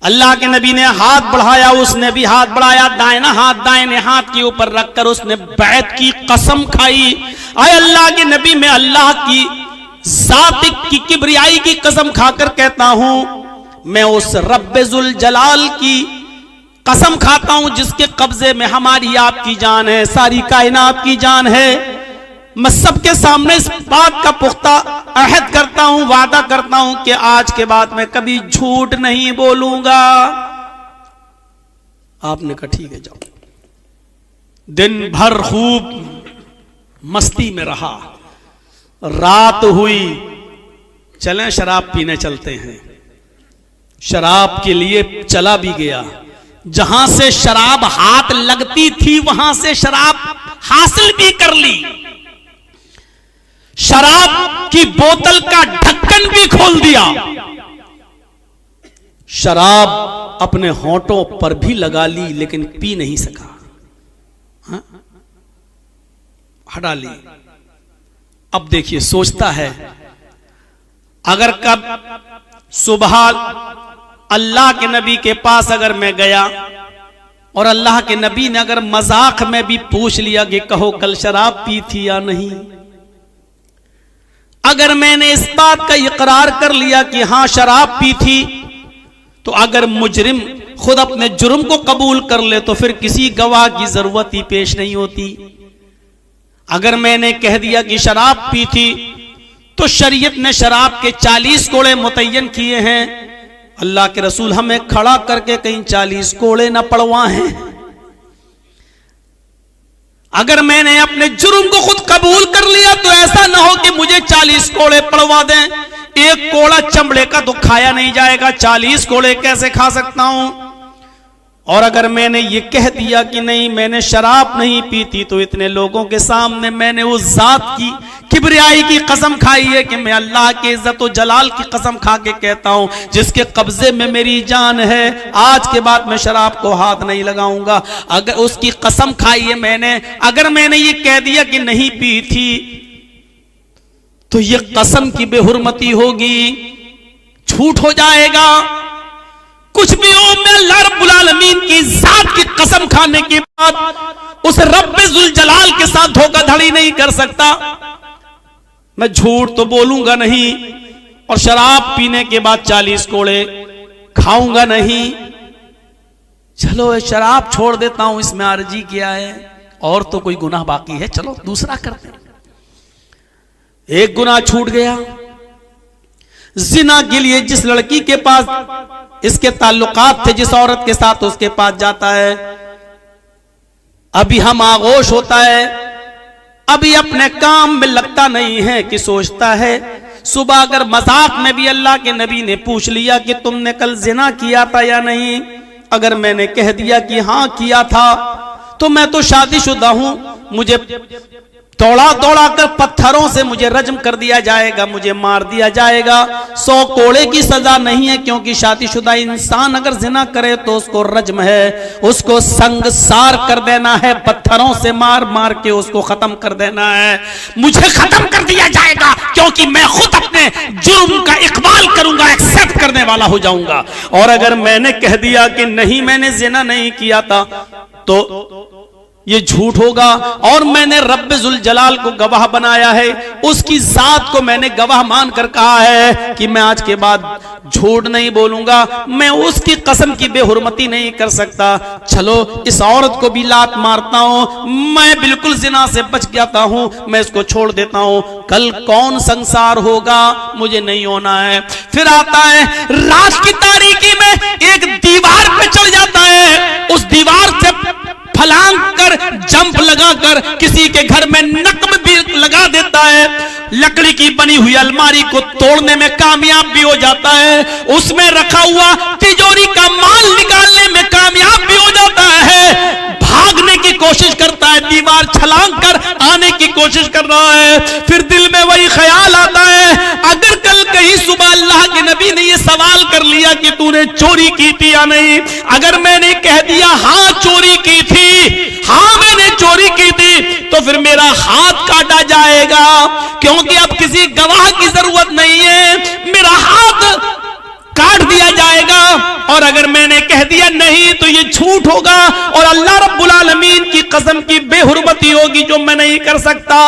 अल्लाह के नबी ने हाथ बढ़ाया, उसने भी हाथ बढ़ाया, दाहिना हाथ दाहिने हाथ के ऊपर रखकर उसने बैत की कसम खाई। आए अल्लाह के नबी, मैं अल्लाह की जात की किबरियाई की कसम खाकर कहता हूं, मैं उस रब्बुल जलाल की कसम खाता हूं जिसके कब्जे में हमारी आपकी जान है, सारी कायनात की जान है। मैं सबके सामने इस बात का पुख्ता अहद करता हूं, वादा करता हूं कि आज के बाद मैं कभी झूठ नहीं बोलूंगा। आपने कहा ठीक है जाओ। दिन भर खूब मस्ती में रहा, रात हुई, चलें शराब पीने चलते हैं। शराब के लिए चला भी गया, जहां से शराब हाथ लगती थी वहां से शराब हासिल भी कर ली। शराब की बोतल का ढक्कन भी खोल दिया, शराब अपने होंठों पर भी लगा ली, लेकिन पी नहीं सका। हाँ? हटा ली। अब देखिए सोचता है, अगर कब सुबह अल्लाह के नबी के पास अगर मैं गया और अल्लाह के नबी ने अगर मजाक में भी पूछ लिया कि कहो कल शराब पी थी या नहीं, अगर मैंने इस बात का इकरार कर लिया कि हां शराब पी थी, तो अगर मुजरिम खुद अपने जुर्म को कबूल कर ले तो फिर किसी गवाह की जरूरत ही पेश नहीं होती। अगर मैंने कह दिया कि शराब पी थी तो शरीयत ने शराब के 40 कोड़े मुतय्यन किए हैं। अल्लाह के रसूल हमें खड़ा करके कहीं 40 कोड़े ना पड़वाएं। अगर मैंने अपने जुर्म को खुद कबूल कर लिया तो ऐसा ना हो कि मुझे 40 कोड़े पड़वा दें। एक कोड़ा चमड़े का तो खाया नहीं जाएगा, 40 कोड़े कैसे खा सकता हूं। और अगर मैंने ये कह दिया कि नहीं मैंने शराब नहीं पी थी तो इतने लोगों के सामने मैंने उस जात की किबरियाई की कसम खाई है कि मैं अल्लाह के इज्जत और जलाल की कसम खा के कहता हूं जिसके कब्जे में मेरी जान है, आज के बाद मैं शराब को हाथ नहीं लगाऊंगा। अगर उसकी कसम खाई है मैंने, अगर मैंने ये कह दिया कि नहीं पी थी तो ये कसम की बेहुरमती होगी, झूठ हो जाएगा। कुछ भी हो, मैं अल्लाह रब्बुल आलमीन की जात की कसम खाने के बाद उस रब्बे जुल जलाल के साथ धोखाधड़ी नहीं कर सकता। मैं झूठ तो बोलूंगा नहीं और शराब पीने के बाद 40 कोड़े खाऊंगा नहीं। चलो शराब छोड़ देता हूं, इसमें अर्जी क्या है, और तो कोई गुनाह बाकी है, चलो दूसरा करते हैं। एक गुनाह छूट गया। जिना के लिए जिस लड़की के पास इसके ताल्लुकात थे, जिस औरत के साथ उसके पास जाता है, अभी हम आगोश होता है, अभी अपने काम में लगता नहीं है कि सोचता है सुबह अगर मजाक में भी अल्लाह के नबी ने पूछ लिया कि तुमने कल जिना किया था या नहीं, अगर मैंने कह दिया कि हां किया था तो मैं तो शादीशुदा हूं, मुझे दौड़ा दौड़ा कर पत्थरों से मुझे रज्म कर दिया जाएगा, मुझे मार दिया जाएगा। 100 कोड़े की सजा नहीं है, क्योंकि शादीशुदा इंसान अगर जिना करे तो उसको रज्म है, उसको संगसार कर देना है, पत्थरों से मार मार के उसको खत्म कर देना है। मुझे खत्म कर दिया जाएगा क्योंकि मैं खुद अपने जुर्म का इकबाल करूंगा, एक्सेप्ट करने वाला हो जाऊंगा। और अगर मैंने कह दिया कि नहीं मैंने जिना नहीं किया था तो ये झूठ होगा। और मैंने रब्बे जुल जलाल को गवाह बनाया है, उसकी जात को मैंने गवाह मानकर कहा है कि मैं आज के बाद झूठ नहीं बोलूंगा, मैं उसकी कसम की बेहुरमती नहीं कर सकता। चलो इस औरत को भी लात मारता हूं, मैं बिल्कुल जिना से बच जाता हूं, मैं इसको छोड़ देता हूं। कल कौन संसार होगा, मुझे नहीं होना है। फिर आता है रात की तारीकी में एक दीवार पे चढ़ जाता है, उस दीवार से फलांग कर जंप लगाकर किसी के घर में नकब भी लगा देता है, लकड़ी की बनी हुई अलमारी को तोड़ने में कामयाब भी हो जाता है, उसमें रखा हुआ तिजोरी का माल निकालने में कामयाब भी हो जाता है, भागने की कोशिश करता है, दीवार छलांग कर आने की कोशिश कर रहा है। फिर दिल में वही ख्याल आता है अगर कल कहीं सुबह अल्लाह के नबी ने ये सवाल कर लिया कि तूने चोरी की थी या नहीं, अगर मैंने कह दिया हाँ चोरी की थी, हाँ मैंने चोरी की थी, तो फिर मेरा हाथ काटा जाएगा, क्योंकि अब किसी गवाह की जरूरत नहीं है, मेरा हाथ काट दिया जाएगा। और अगर मैंने कह दिया नहीं तो ये झूठ होगा और अल्लाह रब्बुल आलमीन की कसम की बेहुरमती होगी जो मैं नहीं कर सकता।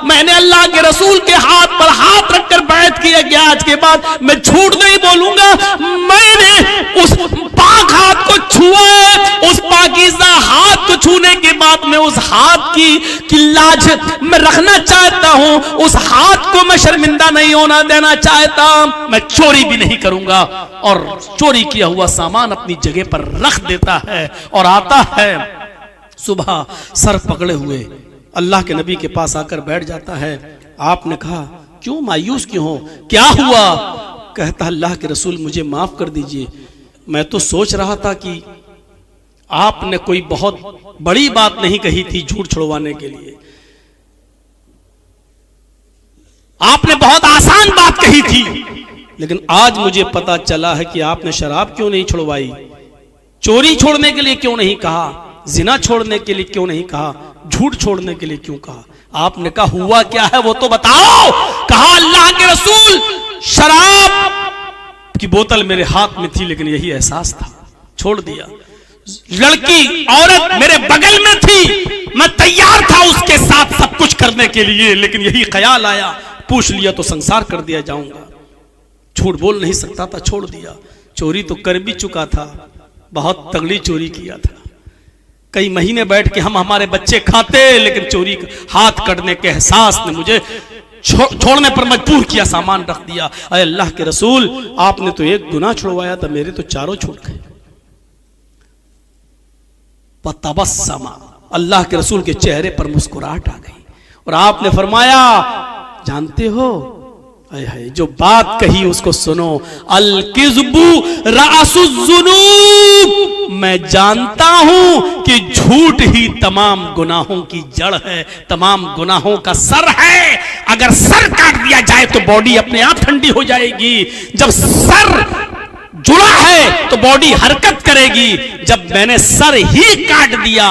मैंने अल्लाह के रसूल के हाथ पर हाथ रखकर बैत किया कि आज के बाद मैं झूठ नहीं बोलूंगा, मैंने उस पाक हाथ को छुआ है, उस पाकीज़ा हाथ को छूने के बाद मैं उस हाथ की लाज मैं रखना चाहता हूं, उस हाथ को मैं शर्मिंदा नहीं होना देना चाहता, मैं चोरी भी नहीं करूंगा। और चोरी किया हुआ सामान अपनी जगह पर रख देता है और आता है सुबह सर पकड़े हुए अल्लाह के नबी के पास आकर बैठ जाता है। आपने कहा क्यों मायूस क्यों हो, क्या हुआ? कहता अल्लाह के रसूल मुझे माफ कर दीजिए, मैं तो सोच रहा था कि आपने कोई बहुत बड़ी बात नहीं कही थी झूठ छुड़वाने के लिए, आपने बहुत आसान बात कही थी, लेकिन आज मुझे पता चला है कि आपने शराब क्यों नहीं छुड़वाई, चोरी छोड़ने के लिए क्यों नहीं कहा, जिना छोड़ने के लिए क्यों नहीं कहा, झूठ छोड़ने के लिए क्यों कहा? आपने कहा हुआ क्या है वो तो बताओ। कहा अल्लाह के रसूल शराब की बोतल मेरे हाथ में थी लेकिन यही एहसास था, छोड़ दिया। लड़की औरत मेरे बगल में थी, मैं तैयार था उसके साथ सब कुछ करने के लिए, लेकिन यही ख्याल आया, पूछ लिया तो संसार कर दिया जाऊंगा, झूठ बोल नहीं सकता था, छोड़ दिया। चोरी तो कर भी चुका था, बहुत तगड़ी चोरी किया था। कई महीने बैठ के हम हमारे बच्चे खाते, लेकिन चोरी हाथ कटने के एहसास ने मुझे छोड़ने पर मजबूर किया, सामान रख दिया। अरे अल्लाह के रसूल, आपने तो एक गुनाह छुड़वाया था, मेरे तो चारों छूट गए। तबस्समा, अल्लाह के रसूल के चेहरे पर मुस्कुराहट आ गई और आपने फरमाया, जानते हो, है जो बात कही उसको सुनो, अल किज़्बु रासुज़्ज़ुनूब, मैं जानता हूं कि झूठ ही तमाम गुनाहों की जड़ है, तमाम गुनाहों का सर है। अगर सर काट दिया जाए तो बॉडी अपने आप ठंडी हो जाएगी। जब सर जुड़ा है तो बॉडी हरकत करेगी। जब मैंने सर ही काट दिया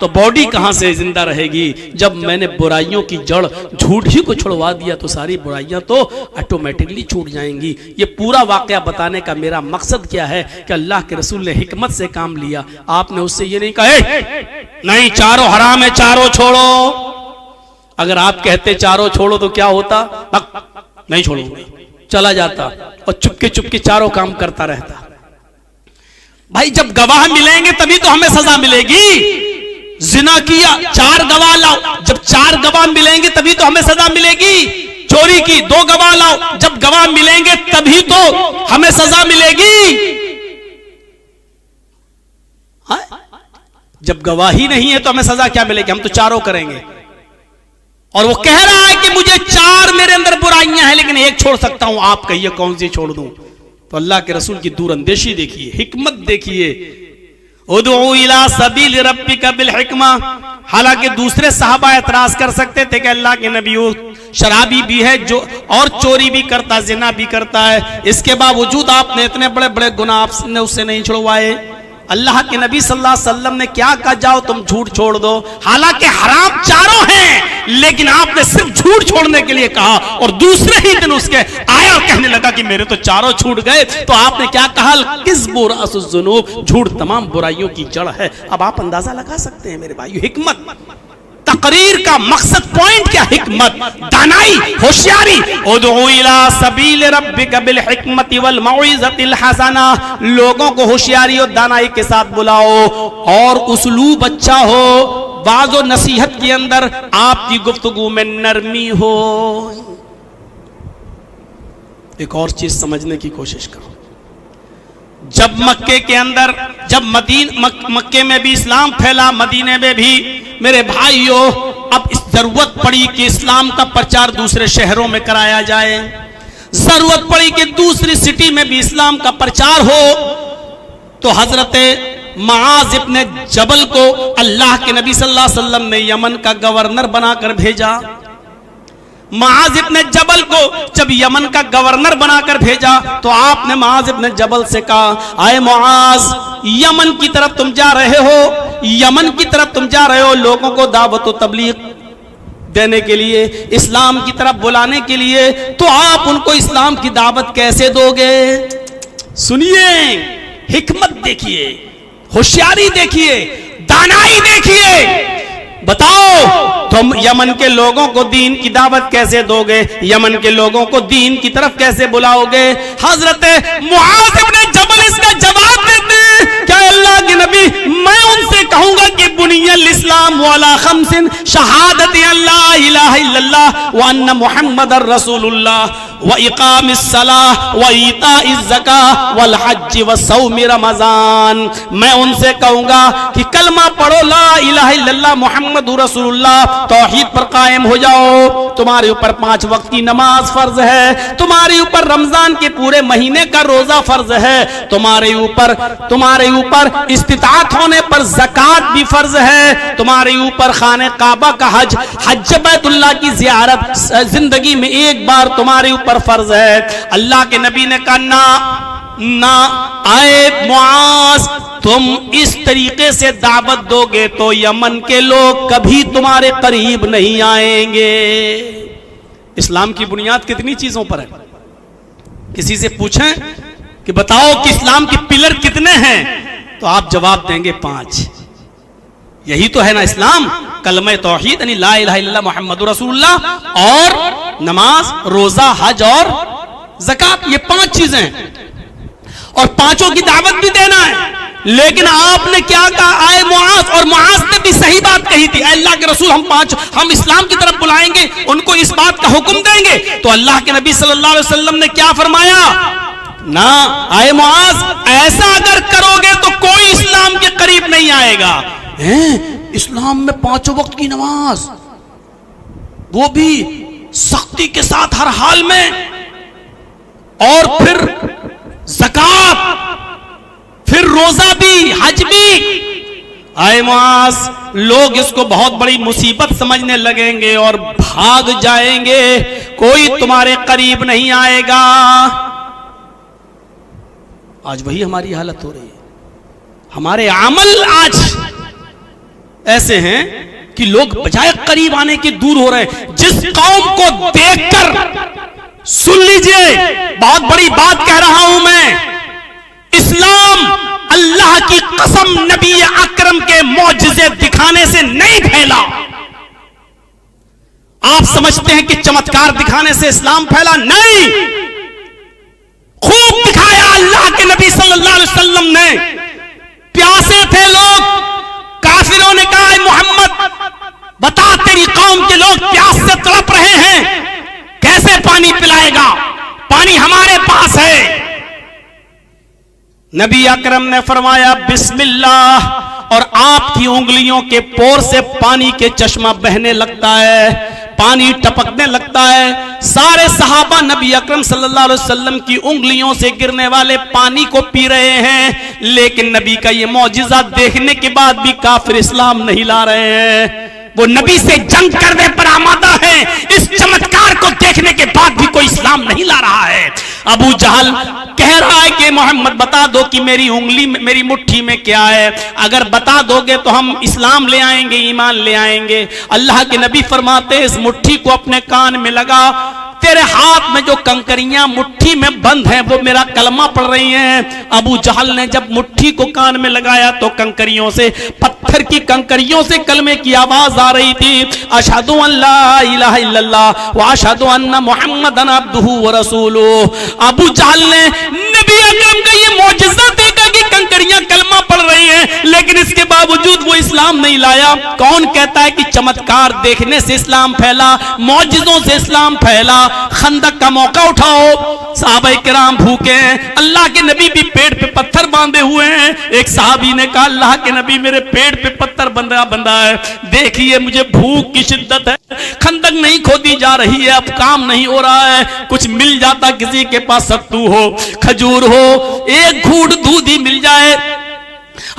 तो बॉडी कहां से जिंदा रहेगी। जब मैंने बुराइयों की जड़ झूठ ही को छुड़वा दिया तो सारी बुराइयां तो ऑटोमेटिकली छूट जाएंगी। ये पूरा वाकया बताने का मेरा मकसद क्या है कि अल्लाह के रसूल ने हिकमत से काम लिया। आपने उससे ये नहीं कहा नहीं चारों हराम है, चारों छोड़ो। अगर आप कहते चारों छोड़ो तो क्या होता, नहीं छोड़ूंगा, चला जाता और चुपके चुपके चारों काम करता रहता। भाई जब गवाह मिलेंगे तभी तो हमें सजा मिलेगी। जिना किया, 4 गवाह लाओ, जब 4 गवाह मिलेंगे तभी तो हमें सजा मिलेगी। चोरी की 2 गवाह लाओ, जब गवाह मिलेंगे तभी तो हमें सजा मिलेगी। हाँ? जब गवाही नहीं है तो हमें सजा क्या मिलेगी, हम तो चारों करेंगे। और वो कह रहा है कि मुझे 4 मेरे अंदर बुराइयां हैं लेकिन एक छोड़ सकता हूं, आप कहिए कौन सी छोड़ दूं। तो अल्लाह के रसूल की दूरअंदेशी देखिए, हिकमत देखिए। उदउ इला सबील रब्बिका बिल हिकमा। हालांकि दूसरे सहाबा एतराज कर सकते थे कि अल्लाह के नबी शराबी भी है जो और चोरी भी करता, जिना भी करता है, इसके बावजूद आपने इतने बड़े बड़े गुनाह आपने उससे नहीं छुड़वाए। अल्लाह के नबी सल्लल्लाहु अलैहि वसल्लम ने क्या कहा, जाओ तुम झूठ छोड़ दो। हालांकि हराम चारों हैं लेकिन आपने सिर्फ झूठ छोड़ने के लिए कहा और दूसरे ही दिन उसके आया और कहने लगा कि मेरे तो चारों छूट गए। तो आपने क्या कहा, किज़्बु रासुज़्ज़ुनूब, झूठ तमाम बुराइयों की जड़ है। अब आप अंदाजा लगा सकते हैं मेरे भाइयों, हिकमत, तकरीर का मकसद, पॉइंट क्या, हिकमत, दानाई, होशियारी। उदउ इला सबील रब्बिका बिल हिकमति वल मौइज़तिल हसना, लोगों को होशियारी और दानाई के साथ बुलाओ और उसलूब अच्छा हो, वाज़ो नसीहत के अंदर आपकी गुफ्तगू में नरमी हो। एक और चीज समझने की कोशिश करो, जब मक्के के अंदर, जब मक्के में भी इस्लाम फैला, मदीने में भी, मेरे भाइयों अब इस जरूरत पड़ी कि इस्लाम का प्रचार दूसरे शहरों में कराया जाए। जरूरत पड़ी कि दूसरी सिटी में भी इस्लाम का प्रचार हो। तो हजरत मुआज़ इब्न जबल को अल्लाह के नबी सल्लल्लाहु अलैहि वसल्लम ने यमन का गवर्नर बनाकर भेजा। मुआज़ इब्न जबल को जब यमन का गवर्नर बनाकर भेजा तो आपने मुआज़ इब्न जबल से कहा, आए मुआज़, यमन की तरफ तुम जा रहे हो, यमन की तरफ तुम जा रहे हो लोगों को दावत व तबलीग देने के लिए, इस्लाम की तरफ बुलाने के लिए, तो आप उनको इस्लाम की दावत कैसे दोगे। सुनिए, हिकमत देखिए, होशियारी देखिए, दानाई देखिए। बताओ तुम यमन के लोगों को दीन की दावत कैसे दोगे, यमन के लोगों को दीन की तरफ कैसे बुलाओगे। हजरत मुआज़ इब्न जबल इसका जवाब देते हैं, क्या अल्लाह के नबी, मैं उनसे कहूंगा कि बुनियल इस्लाम वाला खमसिन, शहादत अल्लाह इलाहा इल्लल्लाह व अन्ना मुहम्मदर रसूलुल्लाह व इकामिस सलाह व ईताइज ज़काह वल हज्ज व सौम रमजान। मैं उनसे कहूंगा कि कलमा पढ़ो, ला इलाहा इल्लल्लाह मुहम्मदुर रसूलुल्लाह, तौहीद पर कायम हो जाओ। तुम्हारे ऊपर 5 वक्त की नमाज फर्ज है, तुम्हारे ऊपर रमजान के पूरे महीने का रोजा फर्ज है, तुम्हारे ऊपर इस्तिताअत होने पर ज़कात भी फर्ज है, तुम्हारे ऊपर खाने काबा का हज बैतुल्लाह की ज़ियारत जिंदगी में एक बार तुम्हारे ऊपर फर्ज है। अल्लाह के नबी ने कहा, ना आए मुआज़, तुम इस तरीके से दावत दोगे तो यमन के लोग कभी तुम्हारे करीब नहीं आएंगे। इस्लाम की बुनियाद कितनी चीजों पर है। किसी से पूछें कि बताओ कि इस्लाम के पिलर कितने हैं, तो आप जवाब देंगे 5। यही तो है ना इस्लाम, कलमे तौहीद यानी ला इलाहा इल्लल्लाह मुहम्मदुर रसूलुल्लाह और नमाज, रोजा, हज और ज़कात, ये 5 चीजें हैं और 5 की दावत भी देना है। लेकिन आपने क्या कहा, आए मुआज, और मुआज ने भी सही बात कही थी, अल्लाह के रसूल हम इस्लाम की तरफ बुलाएंगे, उनको इस बात का हुक्म देंगे। तो अल्लाह के नबी सल्लल्लाहु अलैहि वसल्लम ने क्या फरमाया, ना आए मुआज, ऐसा अगर करोगे तो कोई इस्लाम के करीब नहीं आएगा। इस्लाम में 5 वक्त की नमाज, वो भी सख्ती के साथ हर हाल में, और फिर ज़कात, फिर रोजा भी, हज भी। आए मुआज, लोग इसको बहुत बड़ी मुसीबत समझने लगेंगे और भाग जाएंगे, कोई तुम्हारे करीब नहीं आएगा। आज वही हमारी हालत हो रही है। हमारे अमल आज ऐसे हैं कि लोग बजाय करीब आने के दूर हो रहे हैं। जिस कौम को देखकर, सुन लीजिए, बहुत बड़ी बात कह रहा हूं मैं, इस्लाम अल्लाह की कसम नबी अकरम के मौजिज़े दिखाने से नहीं फैला। आप समझते हैं कि चमत्कार दिखाने से इस्लाम फैला? नहीं, खूब दिखाया अल्लाह के नबी सल्लल्लाहु अलैहि वसल्लम ने। प्यासे थे लोग, काफिरों ने कहा, मोहम्मद बता, तेरी कौम के लोग प्यास से तड़प रहे हैं, कैसे पानी पिलाएगा? पानी हमारे पास है। नबी अकरम ने फरमाया बिस्मिल्लाह, और आपकी उंगलियों के पोर से पानी के चश्मा बहने लगता है, पानी टपकने लगता है। सारे सहाबा नबी अकरम सल्लल्लाहु अलैहि वसल्लम की उंगलियों से गिरने वाले पानी को पी रहे हैं, लेकिन नबी का ये मौजिज़ा देखने के बाद भी काफिर इस्लाम नहीं ला रहे हैं। वो नबी से जंग करने पर आमादा है, इस चमत्कार को देखने के बाद भी कोई इस्लाम नहीं ला रहा है। अबू जहल कह रहा है कि मोहम्मद बता दो कि मेरी उंगली में, मेरी मुट्ठी में क्या है, अगर बता दोगे तो हम इस्लाम ले आएंगे, ईमान ले आएंगे। अल्लाह के नबी फरमाते हैं, इस मुट्ठी को अपने कान में लगा, तेरे हाथ में जो कंकरियां मुट्ठी में बंद हैं वो मेरा कलमा पढ़ रही हैं। अबू जहल ने जब मुट्ठी को कान में लगाया तो कंकरियों से, पत्थर की कंकरियों से कलमे की आवाज आ रही थी, अशहदु अल्ला इलाहा इल्लल्लाह व अशहदु अन्ना मुहम्मदन अब्दुहु व रसूलुहु। अबू जहल ने नबी अकरम का ये मौजिज़ा देखा कि कंकरियां कलमा पढ़ रही हैं, लेकिन इसके बावजूद वो इस्लाम नहीं लाया। कौन कहता है कि चमत्कार देखने से इस्लाम फैला, मौजिज़ों से इस्लाम फैला? खंदक का मौका उठाओ, सहाबाए किराम भूखे हैं, अल्लाह के नबी भी पेट पे पत्थर बांधे हुए हैं। एक सहाबी ने कहा, अल्लाह के नबी मेरे पेट पे पत्थर बंधा है, देखिए मुझे भूख की शिद्दत है, खंदक नहीं खोदी जा रही है, अब काम नहीं हो रहा है, कुछ मिल जाता, किसी के पास सत्तू हो, खजूर हो, एक घूंट दूध ही मिल जाए।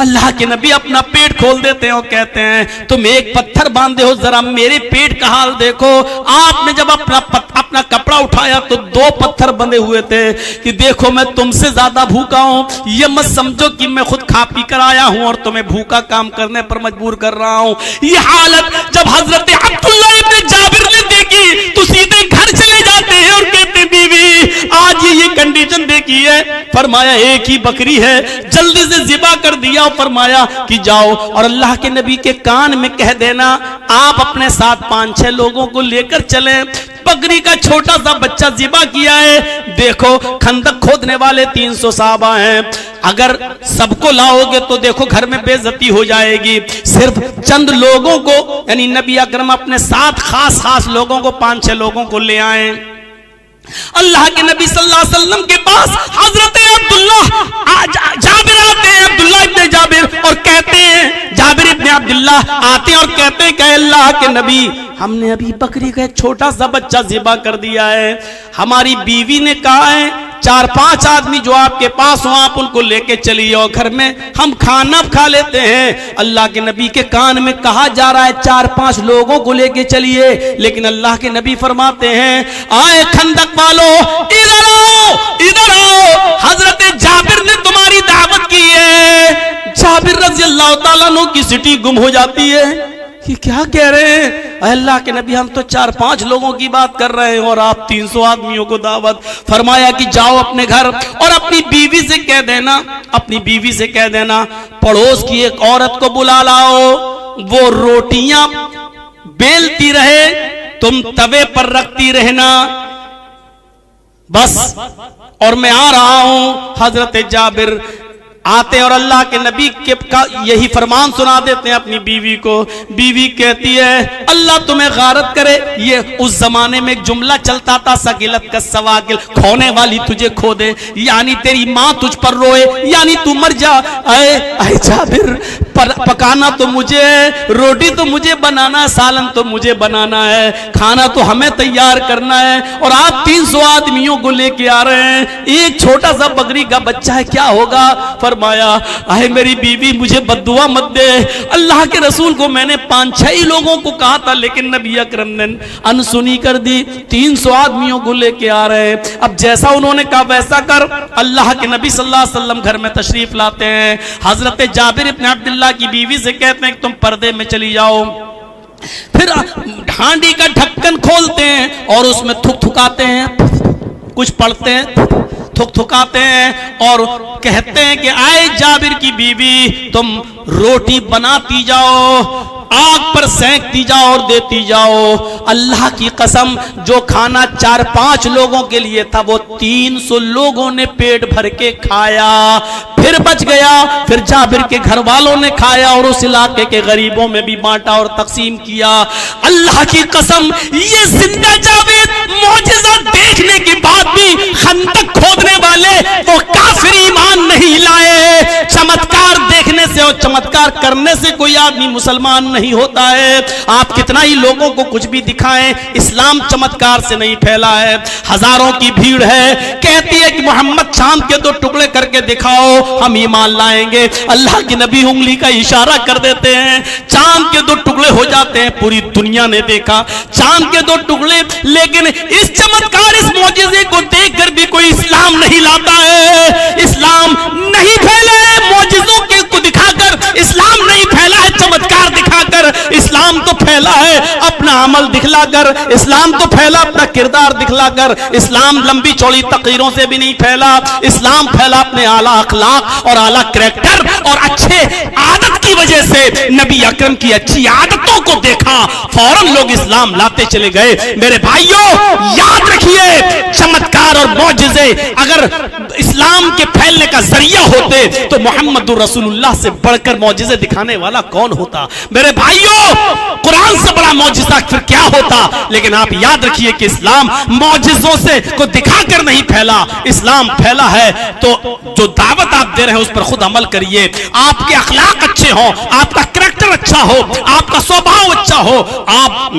अल्लाह के नबी अपना पेट खोल देते हैं और कहते हैं, तुम एक पत्थर बांधे हो, जरा मेरे पेट का हाल देखो। आपने जब अपना कपड़ा उठाया तो 2 पत्थर बंधे हुए थे कि देखो मैं तुमसे ज्यादा भूखा हूं, ये मत समझो कि मैं खुद खा पी कर आया हूं और तुम्हें भूखा काम करने पर मजबूर कर रहा हूं। ये हालत जब हजरत अब्दुल्ला इब्न जाबिर ने देखी तो सीधे घर चले जाते हैं और कहते हैं, बीवी आज ये कंडीशन देखी है। फरमाया, एक ही बकरी है, जल्दी से ज़िबा कर दिया। फरमाया कि जाओ और अल्लाह के नबी के कान में कह देना, आप अपने साथ 5-6 लोगों को लेकर चलें। बकरी का छोटा सा बच्चा ज़िबा किया है। देखो खंदक खोदने वाले 300 साहबा हैं, अगर सबको लाओगे तो देखो घर में बेइज्जती हो जाएगी। सिर्फ चंद लोगों को, यानी नबी अकरम अपने साथ खास लोगों को, 5-6 लोगों को ले आए। अल्लाह के नबी सल्लल्लाहु अलैहि वसल्लम के पास हजरत जाबिर आते हैं, अब्दुल्ला इब्न जाबिर, और कहते हैं, जाबिर इब्न अब्दुल्ला आते हैं और कहते हैं कि अल्लाह के नबी, हमने अभी बकरी का एक छोटा सा बच्चा ज़िबा कर दिया है, हमारी बीवी ने कहा है 4-5 आदमी जो आपके पास हो आप उनको लेके चलिए और घर में हम खाना खा लेते हैं। अल्लाह के नबी के कान में कहा जा रहा है 4-5 लोगों को लेके चलिए, लेकिन अल्लाह के नबी फरमाते हैं, आए खंदक वालों इधर आओ, इधर आओ, हजरत जाबिर ने तुम्हारी दावत की है। जाबिर रज़ी अल्लाह ताला अन्हु की सिटी गुम हो जाती है कि क्या कह रहे हैं अल्लाह के नबी, हम तो 4-5 लोगों की बात कर रहे हैं और आप 300 आदमियों को दावत। फरमाया कि जाओ अपने घर और अपनी बीवी से कह देना, अपनी बीवी से कह देना पड़ोस की एक औरत को बुला लाओ, वो रोटियां बेलती रहे, तुम तवे पर रखती रहना बस, और मैं आ रहा हूं। हजरत जाबिर आते और अल्लाह के नबी के का यही फरमान सुना देते हैं अपनी बीवी को। बीवी कहती है अल्लाह तुम्हें गारत करे। ये उस जमाने में एक जुमला चलता था, सगिलत का सवागिल, खोने वाली तुझे खो दे, यानी तेरी माँ तुझ पर रोए, यानी तू मर जा। अरे जाबिर, पकाना तो मुझे, रोटी तो मुझे बनाना है, सालन तो मुझे बनाना है, खाना तो हमें तैयार करना है, और आप 300 आदमियों को लेके आ रहे हैं, एक छोटा सा बकरी का बच्चा है, क्या होगा? फरमाया अरे मेरी बीवी मुझे बद्दुआ मत दे। अल्लाह के रसूल को मैंने 5-6 लोगों को कहा था, लेकिन नबी अकरम ने अनसुनी कर दी। 300 आदमियों को लेके आ रहे हैं। अब जैसा उन्होंने कहा वैसा कर। अल्लाह के नबी सल्लल्लाहु अलैहि वसल्लम घर में तशरीफ लाते हैं। हजरत जाबिर इब्न अब्दुल्लाह की बीवी से कहते हैं तुम पर्दे में चली जाओ। फिर हांडी का ढक्कन खोलते हैं और उसमें थुकथुकाते हैं, कुछ पढ़ते हैं, थुकथुकाते हैं और कहते हैं कि आए जाबिर की बीवी तुम रोटी बनाती जाओ, आग पर सेंकती जाओ और देती जाओ। अल्लाह की कसम, जो खाना 4-5 लोगों के लिए था वो 300 लोगों ने पेट भर के खाया, फिर बच गया। फिर जाबिर के घर वालों ने खाया और उस इलाके के गरीबों में भी बांटा और तकसीम किया। अल्लाह की कसम, ये जिंदा जाबिर मौजिज़ा देखने के बाद भी खंदक खोदने वाले वो काफिर ईमान नहीं लाए। चमत्कार देखने से और चमत्कार करने से कोई आदमी मुसलमान नहीं होता है। आप कितना ही लोगों को कुछ भी दिखाएं, इस्लाम चमत्कार से नहीं फैला है। हजारों की भीड़ है, कहती है कि मोहम्मद चांद के 2 टुकड़े करके दिखाओ, हम ईमान लाएंगे। अल्लाह के नबी उंगली का इशारा कर देते हैं, चांद के 2 टुकड़े हो जाते हैं। पूरी दुनिया ने देखा चांद के 2 टुकड़े, लेकिन इस चमत्कार, इस मौजिज़े को देखकर भी कोई इस्लाम नहीं लाता है। इस्लाम नहीं फैला है मौजिज़ों के को दिखाकर, इस्लाम नहीं फैला है चमत्कार दिखाकर, इस्लाम तो फैला है अपना अमल दिखलाकर, इस्लाम तो फैला अपना किरदार दिखलाकर। इस्लाम लंबी चौड़ी तकरीरों से भी नहीं फैला, इस्लाम फैला अपने आला अखलाक और आला करैक्टर और अच्छे आदत की वजह से। नबी अकरम की अच्छी आदतों को देखा, फौरन लोग इस्लाम लाते चले गए। मेरे भाइयों याद रखिए, चमत्कार और मौजिज़े अगर इस्लाम के फैलने का जरिया होते तो मोहम्मदुर रसूलुल्लाह से बढ़कर मौजिज़े दिखाने वाला कौन होता? मेरे भाइयों, कुरान से बड़ा मौजिज़ा फिर क्या होता? लेकिन आप याद रखिए कि इस्लाम मौजिज़ों से को दिखाकर नहीं फैला, इस्लाम फैला है तो जो दावत आप दे रहे हैं उस पर खुद अमल करिए। आपके अखलाक अच्छे हो, आपका करैक्टर अच्छा हो, आपका स्वभाव अच्छा हो, आप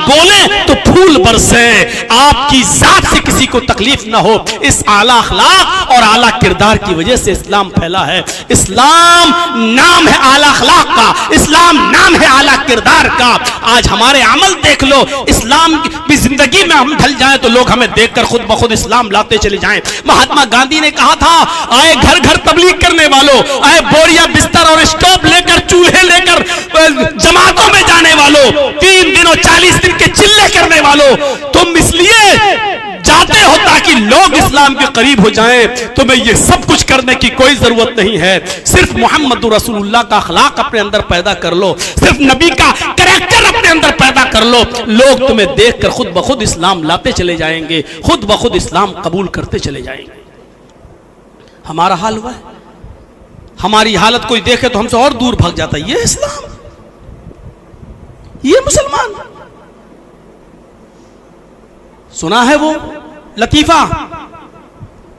बोले तो फूल बरसे, आपकी जात से किसी को तकलीफ ना हो। इस आला अखलाक और आला किरदार की वजह से इस्लाम फैला है। इस्लाम नाम है आला अखलाक का, इस्लाम नाम है आला किरदार का। आज हमारे अमल देख लो, इस्लाम की जिंदगी में हम ढल जाएं तो लोग हमें देखकर खुद ब खुद इस्लाम लाते चले जाएं। महात्मा गांधी ने कहा था, आए घर घर तबलीग करने वालों, आए बोरिया बिस्तर और स्टोव लेकर, चूल्हे लेकर जमातों में जाने वालों, 3 दिन और 40 दिन के चिल्ले करने वालों, तुम इसलिए जाते हो ताकि लोग इस्लाम के करीब हो जाएं। तुम्हें ये सब कुछ करने की कोई जरूरत नहीं है। सिर्फ मोहम्मद रसूलुल्लाह का अखलाक अपने अंदर पैदा कर लो, सिर्फ नबी का करैक्टर अपने अंदर पैदा कर लो, लोग तुम्हें देखकर खुद ब खुद इस्लाम लाते चले जाएंगे, खुद ब खुद इस्लाम कबूल करते चले जाएंगे। हमारा हाल हुआ है, हमारी हालत कोई देखे तो हमसे और दूर भाग जाता है। ये इस्लाम, ये मुसलमान। सुना है वो लतीफा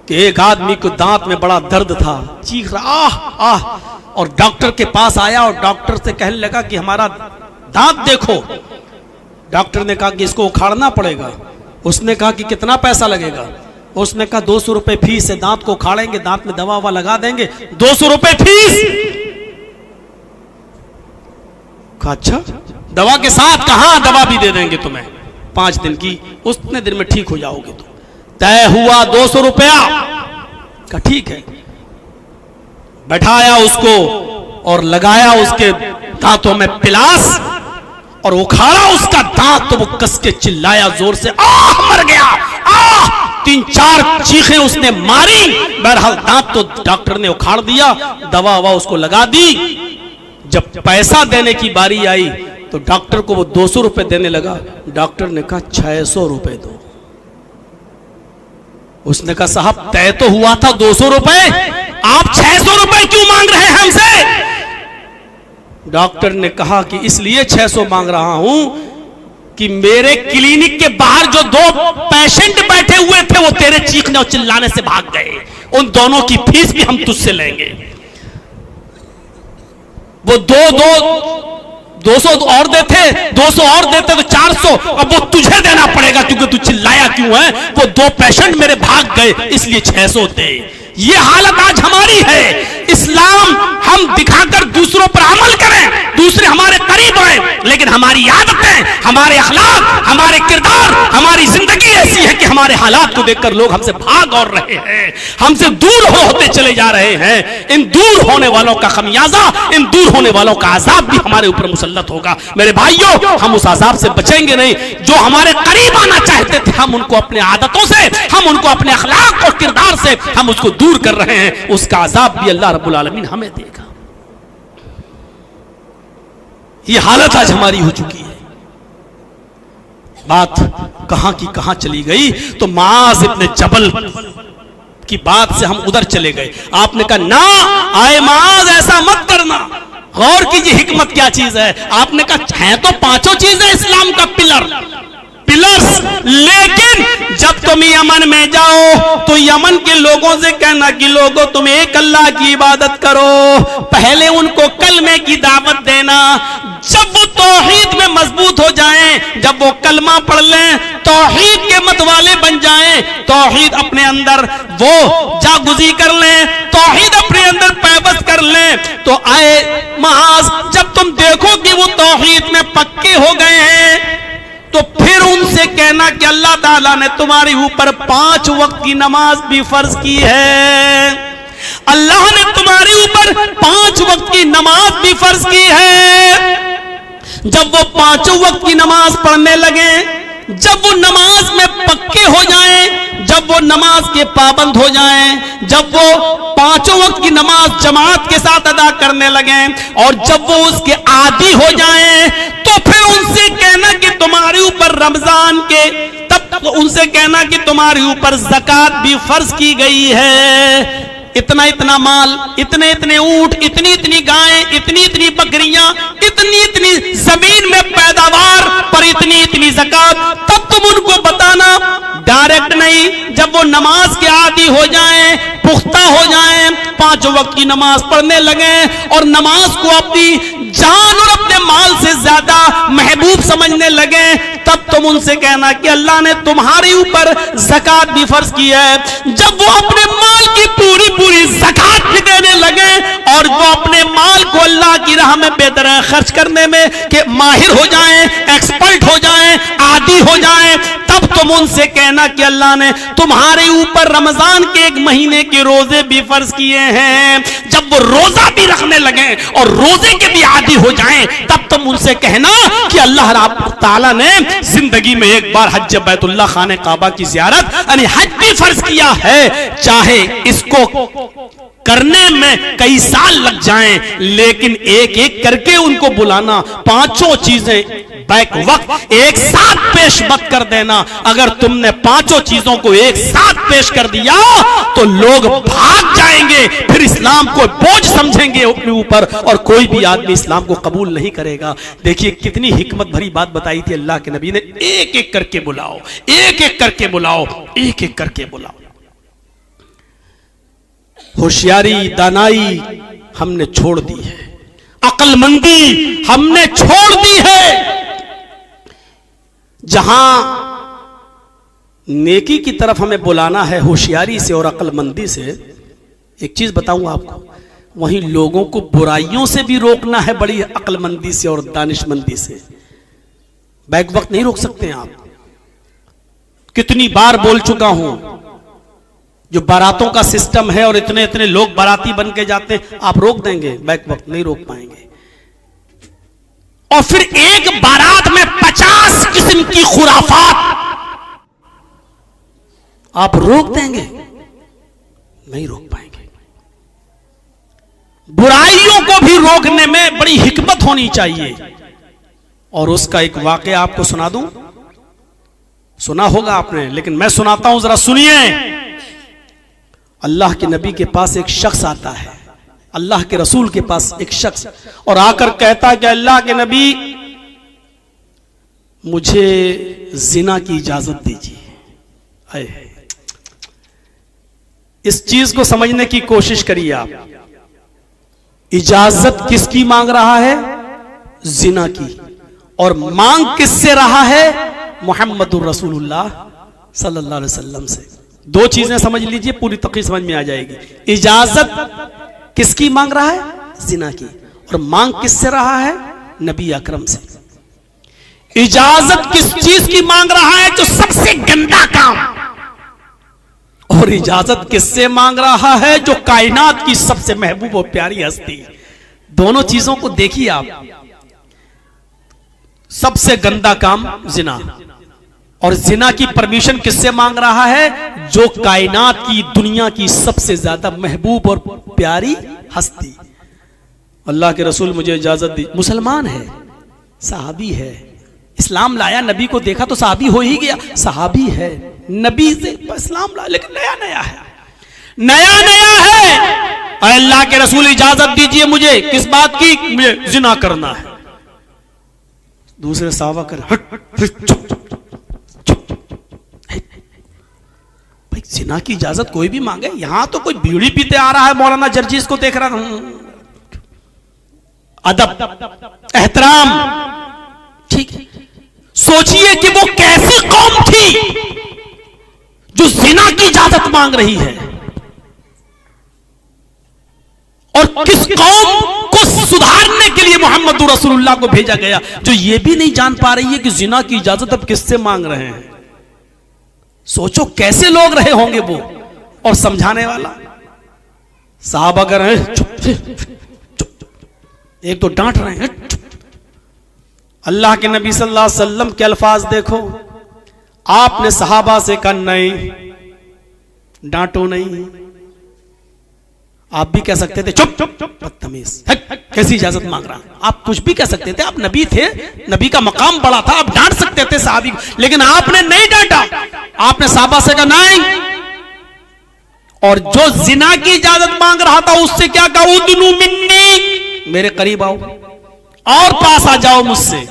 कि एक आदमी को दांत में बड़ा दर्द था, चीख रहा आह आह, और डॉक्टर के पास आया और डॉक्टर से कहने लगा कि हमारा दांत देखो। डॉक्टर ने कहा कि इसको उखाड़ना पड़ेगा। उसने कहा कि कितना पैसा लगेगा? उसने कहा 200 रुपए फीस है, दांत को उखाड़ेंगे, दांत में दवा ववा लगा देंगे, 200 रुपए फीस। कहा अच्छा, दवा के साथ? कहा दवा भी दे देंगे तुम्हें 5 दिन की, उतने दिन में ठीक हो जाओगे। तो तय हुआ 200 रुपया का, ठीक है। बैठाया उसको और लगाया उसके दांतों में पिलास और उखाड़ा उसका दांत, तो वो कस के चिल्लाया जोर से, आह मर गया, आह। 3-4 चीखें उसने मारी। बहरहाल दांत तो डॉक्टर ने उखाड़ दिया, दवा ववा उसको लगा दी। जब पैसा देने की बारी आई तो डॉक्टर को वो 200 रुपए देने लगा। डॉक्टर ने कहा 600 रुपए दो। उसने कहा साहब तय तो हुआ था 200 रुपए, आप 600 रुपए क्यों मांग रहे हैं हमसे? डॉक्टर ने कहा कि इसलिए 600 मांग रहा हूं कि मेरे क्लिनिक के बाहर जो 2 पेशेंट बैठे हुए थे वो तेरे चीखने और चिल्लाने से भाग गए। उन दोनों की फीस भी हम तुझसे लेंगे। वो 200 और देते, 200 और देते तो 400, अब वो तुझे देना पड़ेगा क्योंकि तू चिल्लाया क्यों है। वो 2 पेशेंट मेरे भाग गए इसलिए 600 दे। ये हालत आज हमारी है। इस्लाम हम दिखाकर दूसरों पर अमल करें, दूसरे हमारे करीब आए, लेकिन हमारी आदतें, हमारे अखलाक, हमारे किरदार, हमारी जिंदगी ऐसी है कि हमारे हालात को देखकर लोग हमसे भाग और रहे हैं, हमसे दूर होते चले जा रहे हैं। इन दूर होने वालों का खमियाजा, इन दूर होने वालों का अजाब भी हमारे ऊपर मुसल्लत होगा। मेरे भाइयों, हम उस अजाब से बचेंगे नहीं। जो हमारे करीब आना चाहते थे, हम उनको अपने आदतों से, हम उनको अपने अखलाक और किरदार से हम उसको दूर कर रहे हैं। उसका अजाब भी अल्लाह रब्बुल आलमीन हमें देगा। ये हालत आज हमारी हो चुकी है। बात कहां की कहां चली गई तो माज इब्ने जबल की बात से हम उधर चले गए। आपने कहा ना आए माज, ऐसा मत करना, गौर कीजिए हिकमत क्या चीज है। आपने कहा है तो 5 चीजें इस्लाम का पिलर्स, लेकिन जब तुम यमन में जाओ तो यमन के लोगों से कहना कि लोगों तुम एक अल्लाह की इबादत करो। पहले उनको कलमे की दावत देना। जब वो तौहीद में मजबूत हो जाएं, जब वो कलमा पढ़ लें, तौहीद के मत वाले बन जाएं, तौहीद अपने अंदर वो जागुजी कर लें, तौहीद अपने अंदर पैबस कर लें, तो आए महाज जब तुम देखो कि वो तौहीद में पक्के हो गए हैं तो फिर उनसे कहना कि अल्लाह ताला ने तुम्हारे ऊपर 5 वक्त की नमाज भी फर्ज की है। अल्लाह ने तुम्हारे ऊपर 5 वक्त की नमाज भी फर्ज की है। जब वो 5 वक्त की नमाज पढ़ने लगे, जब वो नमाज में पक्के हो जाएं, जब वो नमाज के पाबंद हो जाएं, जब वो 5 वक्त की नमाज जमात के साथ अदा करने लगे और जब वो उसके आदी हो जाएं, तो फिर उनसे कहना कि तुम्हारे ऊपर रमजान के, तब उनसे कहना कि तुम्हारे ऊपर ज़कात भी फर्ज की गई है। इतना इतना माल, इतने इतने ऊंट, इतनी इतनी गायें, इतनी इतनी बकरियां, इतनी इतनी जमीन में पैदावार पर इतनी इतनी ज़कात, तब तुम उनको बताना। डायरेक्ट नहीं, जब वो नमाज के आदी हो जाएं, पुख्ता हो जाएं, 5 वक्त की नमाज पढ़ने लगे और नमाज को अपनी जान और अपने माल से ज्यादा महबूब समझने लगे, तब तुम उनसे कहना कि अल्लाह ने तुम्हारे ऊपर ज़कात भी फर्ज की है। जब वो अपने माल की पूरी पूरी ज़कात भी देने लगे और वो अपने माल को अल्लाह की राह में बेदरह खर्च करने में के माहिर हो जाएं, एक्सपर्ट हो जाएं, आदी हो जाएं, तब तुम उनसे कहना कि अल्लाह ने तुम्हारे ऊपर रमजान के 1 महीने के रोजे भी फर्ज किए हैं। जब वो रोजा भी रखने लगे और रोजे के भी आदी हो जाएं, तब तुम उनसे कहना कि अल्लाह रब्बुल ताला ने जिंदगी में एक बार हज बैतुल्लाह खाने काबा की जियारत यानी हज भी फर्ज किया है। चाहे इसको करने में कई साल लग जाएं, लेकिन एक एक करके उनको बुलाना, 5 चीजें बैक वक्त एक साथ पेश मत कर देना। अगर तुमने 5 चीजों को एक साथ पेश कर दिया तो लोग भाग जाएंगे, फिर इस्लाम को बोझ समझेंगे अपने ऊपर और कोई भी आदमी इस्लाम को कबूल नहीं करेगा। देखिए कितनी हिकमत भरी बात बताई थी अल्लाह के नबी ने। एक एक करके बुलाओ, एक एक करके बुलाओ, एक एक करके बुलाओ। होशियारी, दानाई हमने छोड़ दी है, अक्लमंदी हमने छोड़ दी है। जहां नेकी की तरफ हमें बुलाना है होशियारी से और अक्लमंदी से, एक चीज बताऊंगा आपको, वहीं लोगों को बुराइयों से भी रोकना है बड़ी अक्लमंदी से और दानिशमंदी से। बैक वक्त नहीं रोक सकते आप। कितनी बार बोल चुका हूं, जो बारातों का सिस्टम है और इतने इतने लोग बाराती बन के जाते हैं, आप रोक देंगे? बैक वक्त नहीं रोक पाएंगे। और फिर एक बारात में 50 किस्म की खुराफात आप रोक देंगे? नहीं रोक पाएंगे। बुराइयों को भी रोकने में बड़ी हिकमत होनी चाहिए। और उसका एक वाकया आपको सुना दूं, सुना होगा आपने, लेकिन मैं सुनाता हूं, जरा सुनिए। अल्लाह के नबी के पास एक शख्स आता है, अल्लाह के रसूल के पास एक शख्स, और आकर कहता है कि अल्लाह के नबी मुझे जिना की इजाजत दीजिए। इस चीज को समझने की कोशिश करिए आप। इजाजत किसकी मांग रहा है? जिना की। और मांग किससे रहा है? मुहम्मदुर रसूलुल्लाह सल्लल्लाहु अलैहि वसल्लम से। दो चीजें समझ लीजिए, पूरी तकरीर समझ में आ जाएगी। इजाजत किसकी मांग रहा है? जिना की। और मांग किससे रहा है? नबी अकरम से। इजाजत किस चीज की मांग रहा है? जो सबसे गंदा काम। और इजाजत किससे मांग रहा है? जो कायनात की सबसे महबूब और प्यारी हस्ती। दोनों चीजों को देखिए आप। सबसे गंदा काम जिना, और जिना की परमिशन किससे मांग रहा है? जो कायनात की, दुनिया की सबसे ज्यादा महबूब और प्यारी हस्ती। अल्लाह के रसूल मुझे इजाजत दी। मुसलमान है, सहाबी है, इस्लाम लाया, नबी को देखा तो सहाबी हो ही गया। सहाबी है, नबी से इस्लाम लाया, लेकिन नया नया है, नया नया है। अल्लाह के रसूल इजाजत दीजिए मुझे। किस बात की? मुझे जिना करना है। दूसरे साहबा कर चुप भाई, जिना की इजाजत कोई भी मांगे। यहां तो कोई बीड़ी पीते आ रहा है, मौलाना जर्जीस को देख रहा हूं। अदब, एहतराम, ठीक है। सोचिए कि वो कैसी कौम थी जो जिना की इजाजत मांग रही है, और किस कौम को सुधारने के लिए मोहम्मद रसूलुल्लाह को भेजा गया, जो ये भी नहीं जान पा रही है कि जिना की इजाजत अब किससे मांग रहे हैं। सोचो कैसे लोग रहे होंगे वो। और समझाने वाला साहब अगर है, चुप चुप, एक तो डांट रहे हैं, चुप। अल्लाह के नबी सल्लल्लाहु अलैहि वसल्लम के अल्फाज देखो। आपने सहाबा से कहा नहीं, डांटो नहीं। आप भी कह सकते थे चुप चुप चुप, बदतमीज, कैसी इजाजत मांग रहा। आप कुछ भी कह सकते थे, आप नबी थे, नबी का मकाम बड़ा था, आप डांट सकते थे साहबी, लेकिन आपने नहीं डांटा। आपने साहबा से कहा नहीं। और जो जिना की इजाजत मांग रहा था उससे क्या कहा? उदनु मिन्नी, मेरे करीब आओ और पास आ जाओ मुझसे।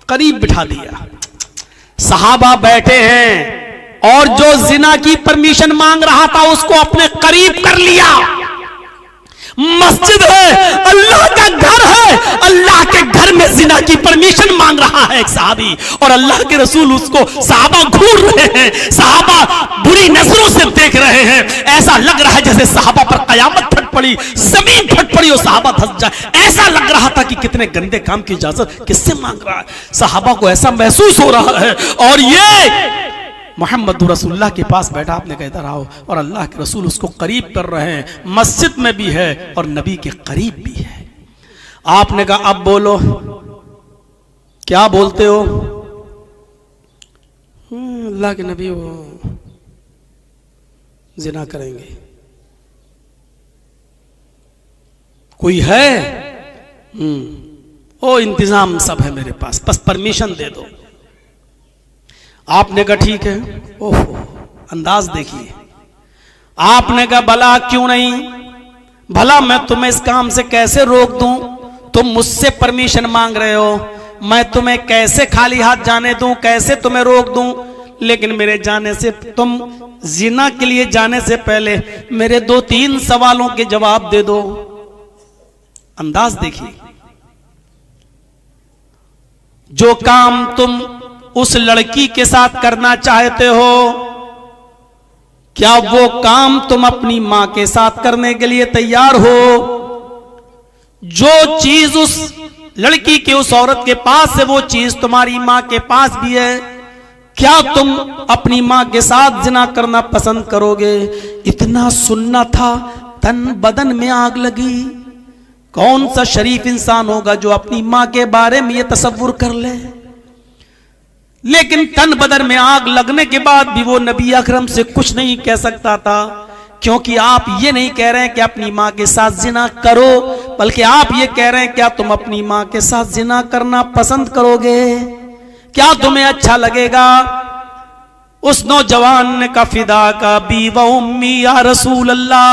करीब बिठा दिया। सहाबा बैठे हैं और जो जिना की परमिशन मांग रहा था उसको अपने करीब कर लिया। मस्जिद है, अल्लाह का घर है, अल्लाह के घर में जिना की परमिशन मांग रहा है एक सहाबी, और अल्लाह के रसूल उसको, सहाबा घूर रहे हैं, सहाबा बुरी नजरों से देख रहे हैं। ऐसा लग रहा है जैसे सहाबा पर कयामत फट पड़ी, जमीन फट पड़ी और सहाबा धंस जाए। ऐसा लग रहा था कि कितने गंदे काम की इजाजत किससे मांग रहा है। सहाबा को ऐसा महसूस हो रहा है। और ये मोहम्मद रसूलुल्लाह के पास बैठा, आपने कहता रहा हो, और अल्लाह के रसूल उसको करीब कर रहे हैं। मस्जिद में भी है और नबी के करीब भी है। आपने कहा अब बोलो, क्या बोलते हो? अल्लाह के नबी वो जिना करेंगे। कोई है? ओ इंतजाम सब है मेरे पास, बस परमिशन दे दो। आपने कहा ठीक है। ओहो, अंदाज देखिए। आपने कहा भला क्यों नहीं? भला मैं तुम्हें इस काम से कैसे रोक दूं? तुम मुझसे परमिशन मांग रहे हो, मैं तुम्हें कैसे खाली हाथ जाने दूं? कैसे तुम्हें रोक दूं? लेकिन मेरे जाने से, तुम जिना के लिए जाने से पहले मेरे 2-3 सवालों के जवाब दे दो। अंदाज देखिए। जो काम तुम उस लड़की के साथ करना चाहते हो, क्या वो काम तुम अपनी मां के साथ करने के लिए तैयार हो? जो चीज उस लड़की के, उस औरत के पास है, वो चीज तुम्हारी मां के पास भी है। क्या तुम अपनी मां के साथ जिना करना पसंद करोगे? इतना सुनना था, तन बदन में आग लगी। कौन सा शरीफ इंसान होगा जो अपनी मां के बारे में ये तसव्वुर कर ले? लेकिन तन बदन में आग लगने के बाद भी वो नबी अकरम से कुछ नहीं कह सकता था, क्योंकि आप ये नहीं कह रहे हैं कि अपनी मां के साथ जिना करो, बल्कि आप ये कह रहे हैं क्या तुम अपनी मां के साथ जिना करना पसंद करोगे? क्या तुम्हें अच्छा लगेगा? उस नौजवान ने कहा फिदा का बी व उम्मी या रसूल अल्लाह,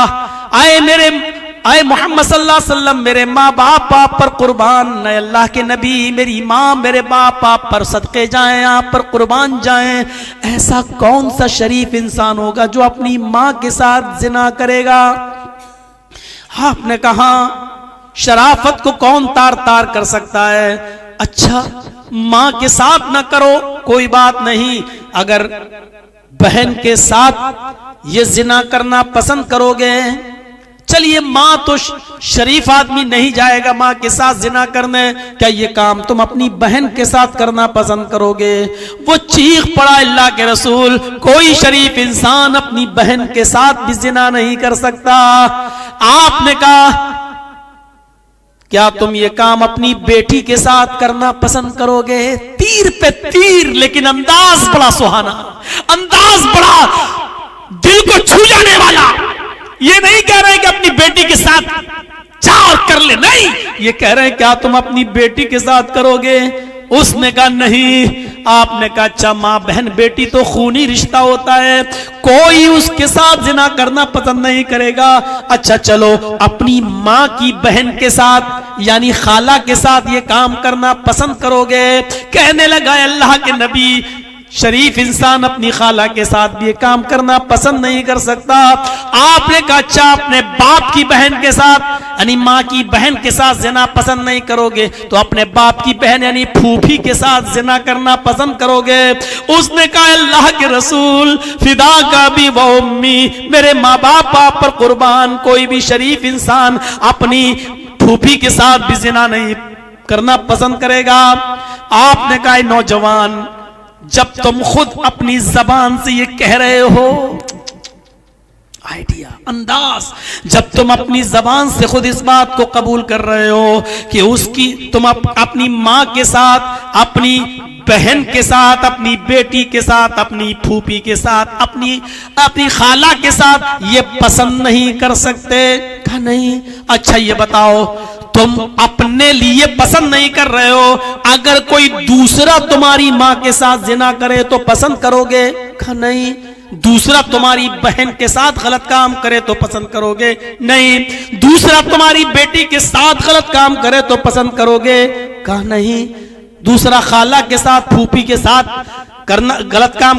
आए मोहम्मद सल्लल्लाहु अलैहि वसल्लम, मेरे माँ बाप आप पर कुर्बान, न अल्लाह के नबी, मेरी माँ मेरे बाप आप पर सदके जाएं, आप पर कुर्बान जाएं। ऐसा कौन सा शरीफ इंसान होगा जो अपनी माँ के साथ जिना करेगा? आपने कहा शराफत को कौन तार तार कर सकता है? अच्छा माँ के साथ ना करो कोई बात नहीं, अगर बहन के साथ ये जिना करना पसंद करोगे, चलिए माँ तो शरीफ आदमी नहीं जाएगा माँ के साथ जिना करने, क्या ये काम तुम अपनी बहन के साथ करना पसंद करोगे? वो चीख पड़ा अल्लाह के रसूल, कोई शरीफ इंसान अपनी बहन के साथ भी जिना नहीं कर सकता। आपने कहा क्या तुम ये काम अपनी बेटी के साथ करना पसंद करोगे? तीर पे तीर, लेकिन अंदाज बड़ा सुहाना, अंदाज बड़ा दिल को छू जाने वाला। ये नहीं कह रहे कि अपनी बेटी के साथ चाह कर ले, नहीं, ये कह रहे हैं क्या तुम अपनी बेटी के साथ करोगे? उसने कहा नहीं। आपने कहा अच्छा माँ बहन बेटी तो खूनी रिश्ता होता है, कोई उसके साथ जिना करना पसंद नहीं करेगा। अच्छा चलो अपनी माँ की बहन के साथ यानी खाला के साथ ये काम करना पसंद करोगे? कहने लगा अल्लाह के नबी, शरीफ इंसान अपनी खाला के साथ भी ये काम करना पसंद नहीं कर सकता। आपने कहा अच्छा अपने बाप की बहन के साथ यानी माँ की बहन के साथ जिना पसंद नहीं करोगे, तो अपने बाप की बहन यानी फूफी के साथ जिना करना पसंद करोगे? उसने कहा अल्लाह के रसूल फिदा का भी वो उम्मी, मेरे माँ बाप आप पर कुर्बान, कोई भी शरीफ इंसान अपनी फूफी के साथ भी जिना नहीं करना पसंद करेगा। आपने कहा नौजवान, जब तुम खुद अपनी जबान से ये कह रहे हो, आइडिया अंदाज, जब तुम अपनी जबान से खुद इस बात को कबूल कर रहे हो कि उसकी तुम अपनी माँ के साथ, अपनी बहन के साथ, अपनी बेटी के साथ, अपनी फूफी के साथ, अपनी खाला के साथ ये पसंद नहीं कर सकते? कहा नहीं। अच्छा ये बताओ तुम अपने लिए पसंद नहीं कर रहे हो, अगर कोई दूसरा तुम्हारी माँ के साथ जिना करे तो पसंद करोगे? कहा नहीं। दूसरा तुम्हारी बहन के साथ गलत काम करे तो पसंद करोगे? नहीं। दूसरा तुम्हारी बेटी के साथ गलत काम करे तो पसंद करोगे? कहा नहीं। दूसरा खाला के साथ, फूफी के साथ करना गलत काम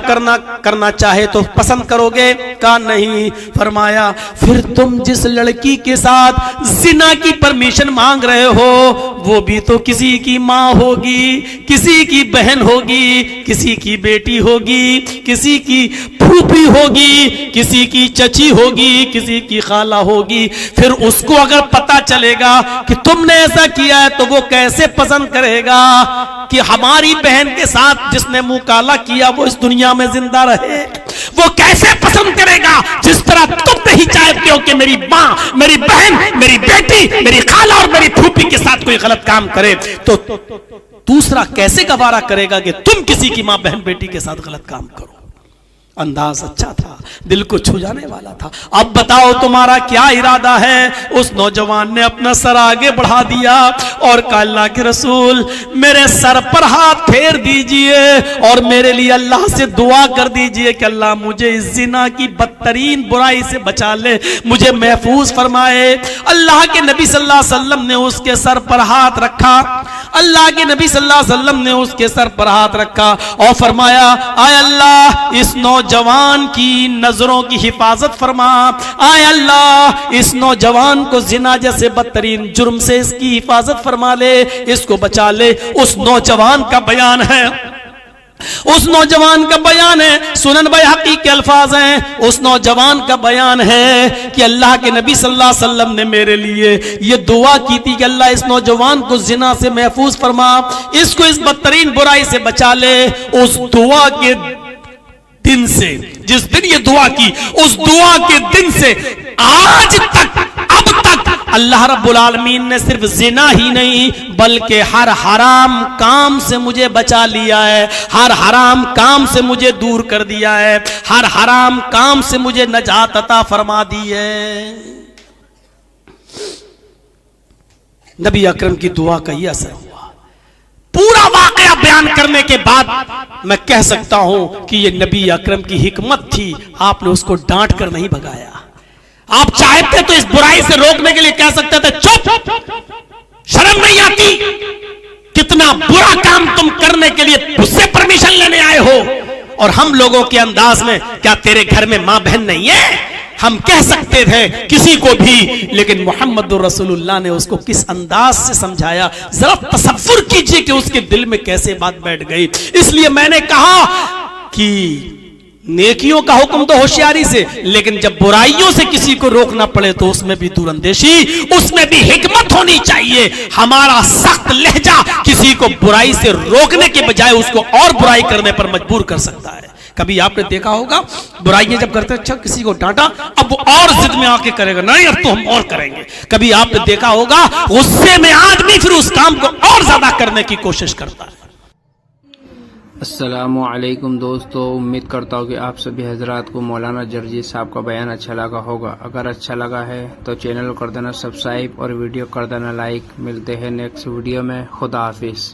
करना चाहे तो पसंद करोगे? कहा नहीं। फरमाया फिर तुम जिस लड़की के साथ जिना की परमिशन मांग रहे हो वो भी तो किसी की माँ होगी, किसी की बहन होगी, किसी की बेटी होगी, किसी की फूफी होगी, किसी की चची होगी, किसी की खाला होगी। फिर उसको अगर पता चलेगा कि तुमने ऐसा किया है तो वो कैसे पसंद करेगा कि हमारी बहन के साथ जिसने मुंह काला किया वो इस दुनिया में जिंदा रहे? वो कैसे पसंद करेगा जिस तरह तुम नहीं चाहते हो कि मेरी माँ, मेरी बहन, मेरी बेटी, मेरी खाला और मेरी फूफी के साथ कोई गलत काम करे, तो दूसरा कैसे गवारा करेगा कि तुम किसी की माँ बहन बेटी के साथ गलत काम करो? अंदाज अच्छा था, दिल को छू जाने वाला था। अब बताओ तुम्हारा क्या इरादा है? उस नौजवान ने अपना सर आगे बढ़ा दिया और कहा अल्लाह के रसूल मेरे सर पर हाथ फेर दीजिए और मेरे लिए अल्लाह से दुआ कर दीजिए कि अल्लाह मुझे इस जिना की बदतरीन बुराई से बचा ले, मुझे महफूज फरमाए। अल्लाह के नबी सल्लल्लाहु अलैहि वसल्लम ने उसके सर पर हाथ रखा, अल्लाह के नबी सल्लल्लाहु अलैहि वसल्लम ने उसके सर पर हाथ रखा और फरमाया आय अल्लाह इस नौजवान की नजरों की हिफाजत फरमा, आय अल्लाह इस नौजवान को जिना जैसे बदतरीन जुर्म से इसकी हिफाजत फरमा ले, इसको बचा ले। उस नौजवान का बयान है, उस नौजवान का बयान है, सुनन बैहक़ी के अल्फाज हैं, उस नौजवान का बयान है कि अल्लाह के नबी सल्लल्लाहु अलैहि वसल्लम ने मेरे लिए ये दुआ की थी कि अल्लाह इस नौजवान को जिना से महफूज फरमा, इसको इस बदतरीन बुराई से बचा ले। उस दुआ के दिन से, जिस दिन ये दुआ की, उस दुआ के दिन से आज तक, अब तक अल्लाह रब्बुल आलमीन ने सिर्फ जिना ही नहीं बल्कि हर हराम काम से मुझे बचा लिया है, हर हराम काम से मुझे दूर कर दिया है, हर हराम काम से मुझे नजात अता फरमा दी है। नबी अकरम की दुआ का ये असर हुआ। पूरा वाकया बयान करने के बाद मैं कह सकता हूं कि ये नबी अकरम की हिकमत थी, आपने उसको डांट कर नहीं भगाया। आप चाहते तो इस बुराई से रोकने के लिए कह सकते थे चुप, शर्म नहीं आती, कितना बुरा काम तुम करने के लिए मुझसे परमिशन लेने आए हो। और हम लोगों के अंदाज में, क्या तेरे घर में मां बहन नहीं है, हम कह सकते थे किसी को भी, लेकिन मोहम्मद रसूलुल्लाह ने उसको किस अंदाज से समझाया, जरा तसव्वुर कीजिए कि उसके दिल में कैसे बात बैठ गई। इसलिए मैंने कहा कि नेकियों का हुक्म तो होशियारी से, लेकिन जब बुराइयों से किसी को रोकना पड़े तो उसमें भी दूरअंदेशी, उसमें भी हिकमत होनी चाहिए। हमारा सख्त लहजा किसी को बुराई से रोकने के बजाय उसको और बुराई करने पर मजबूर कर सकता है। कभी आपने देखा होगा बुराइयां जब करते, अच्छा किसी को डांटा, अब वो और जिद में आके करेगा, नहीं अब तो हम और करेंगे। कभी आपने देखा होगा गुस्से में आदमी फिर उस काम को और ज्यादा करने की कोशिश करता है। अस्सलामु अलैकुम दोस्तों, उम्मीद करता हूँ कि आप सभी हजरात को मौलाना जर्जी साहब का बयान अच्छा लगा होगा। अगर अच्छा लगा है तो चैनल को कर देना सब्सक्राइब और वीडियो कर देना लाइक। मिलते हैं नेक्स्ट वीडियो में। खुदा हाफिज।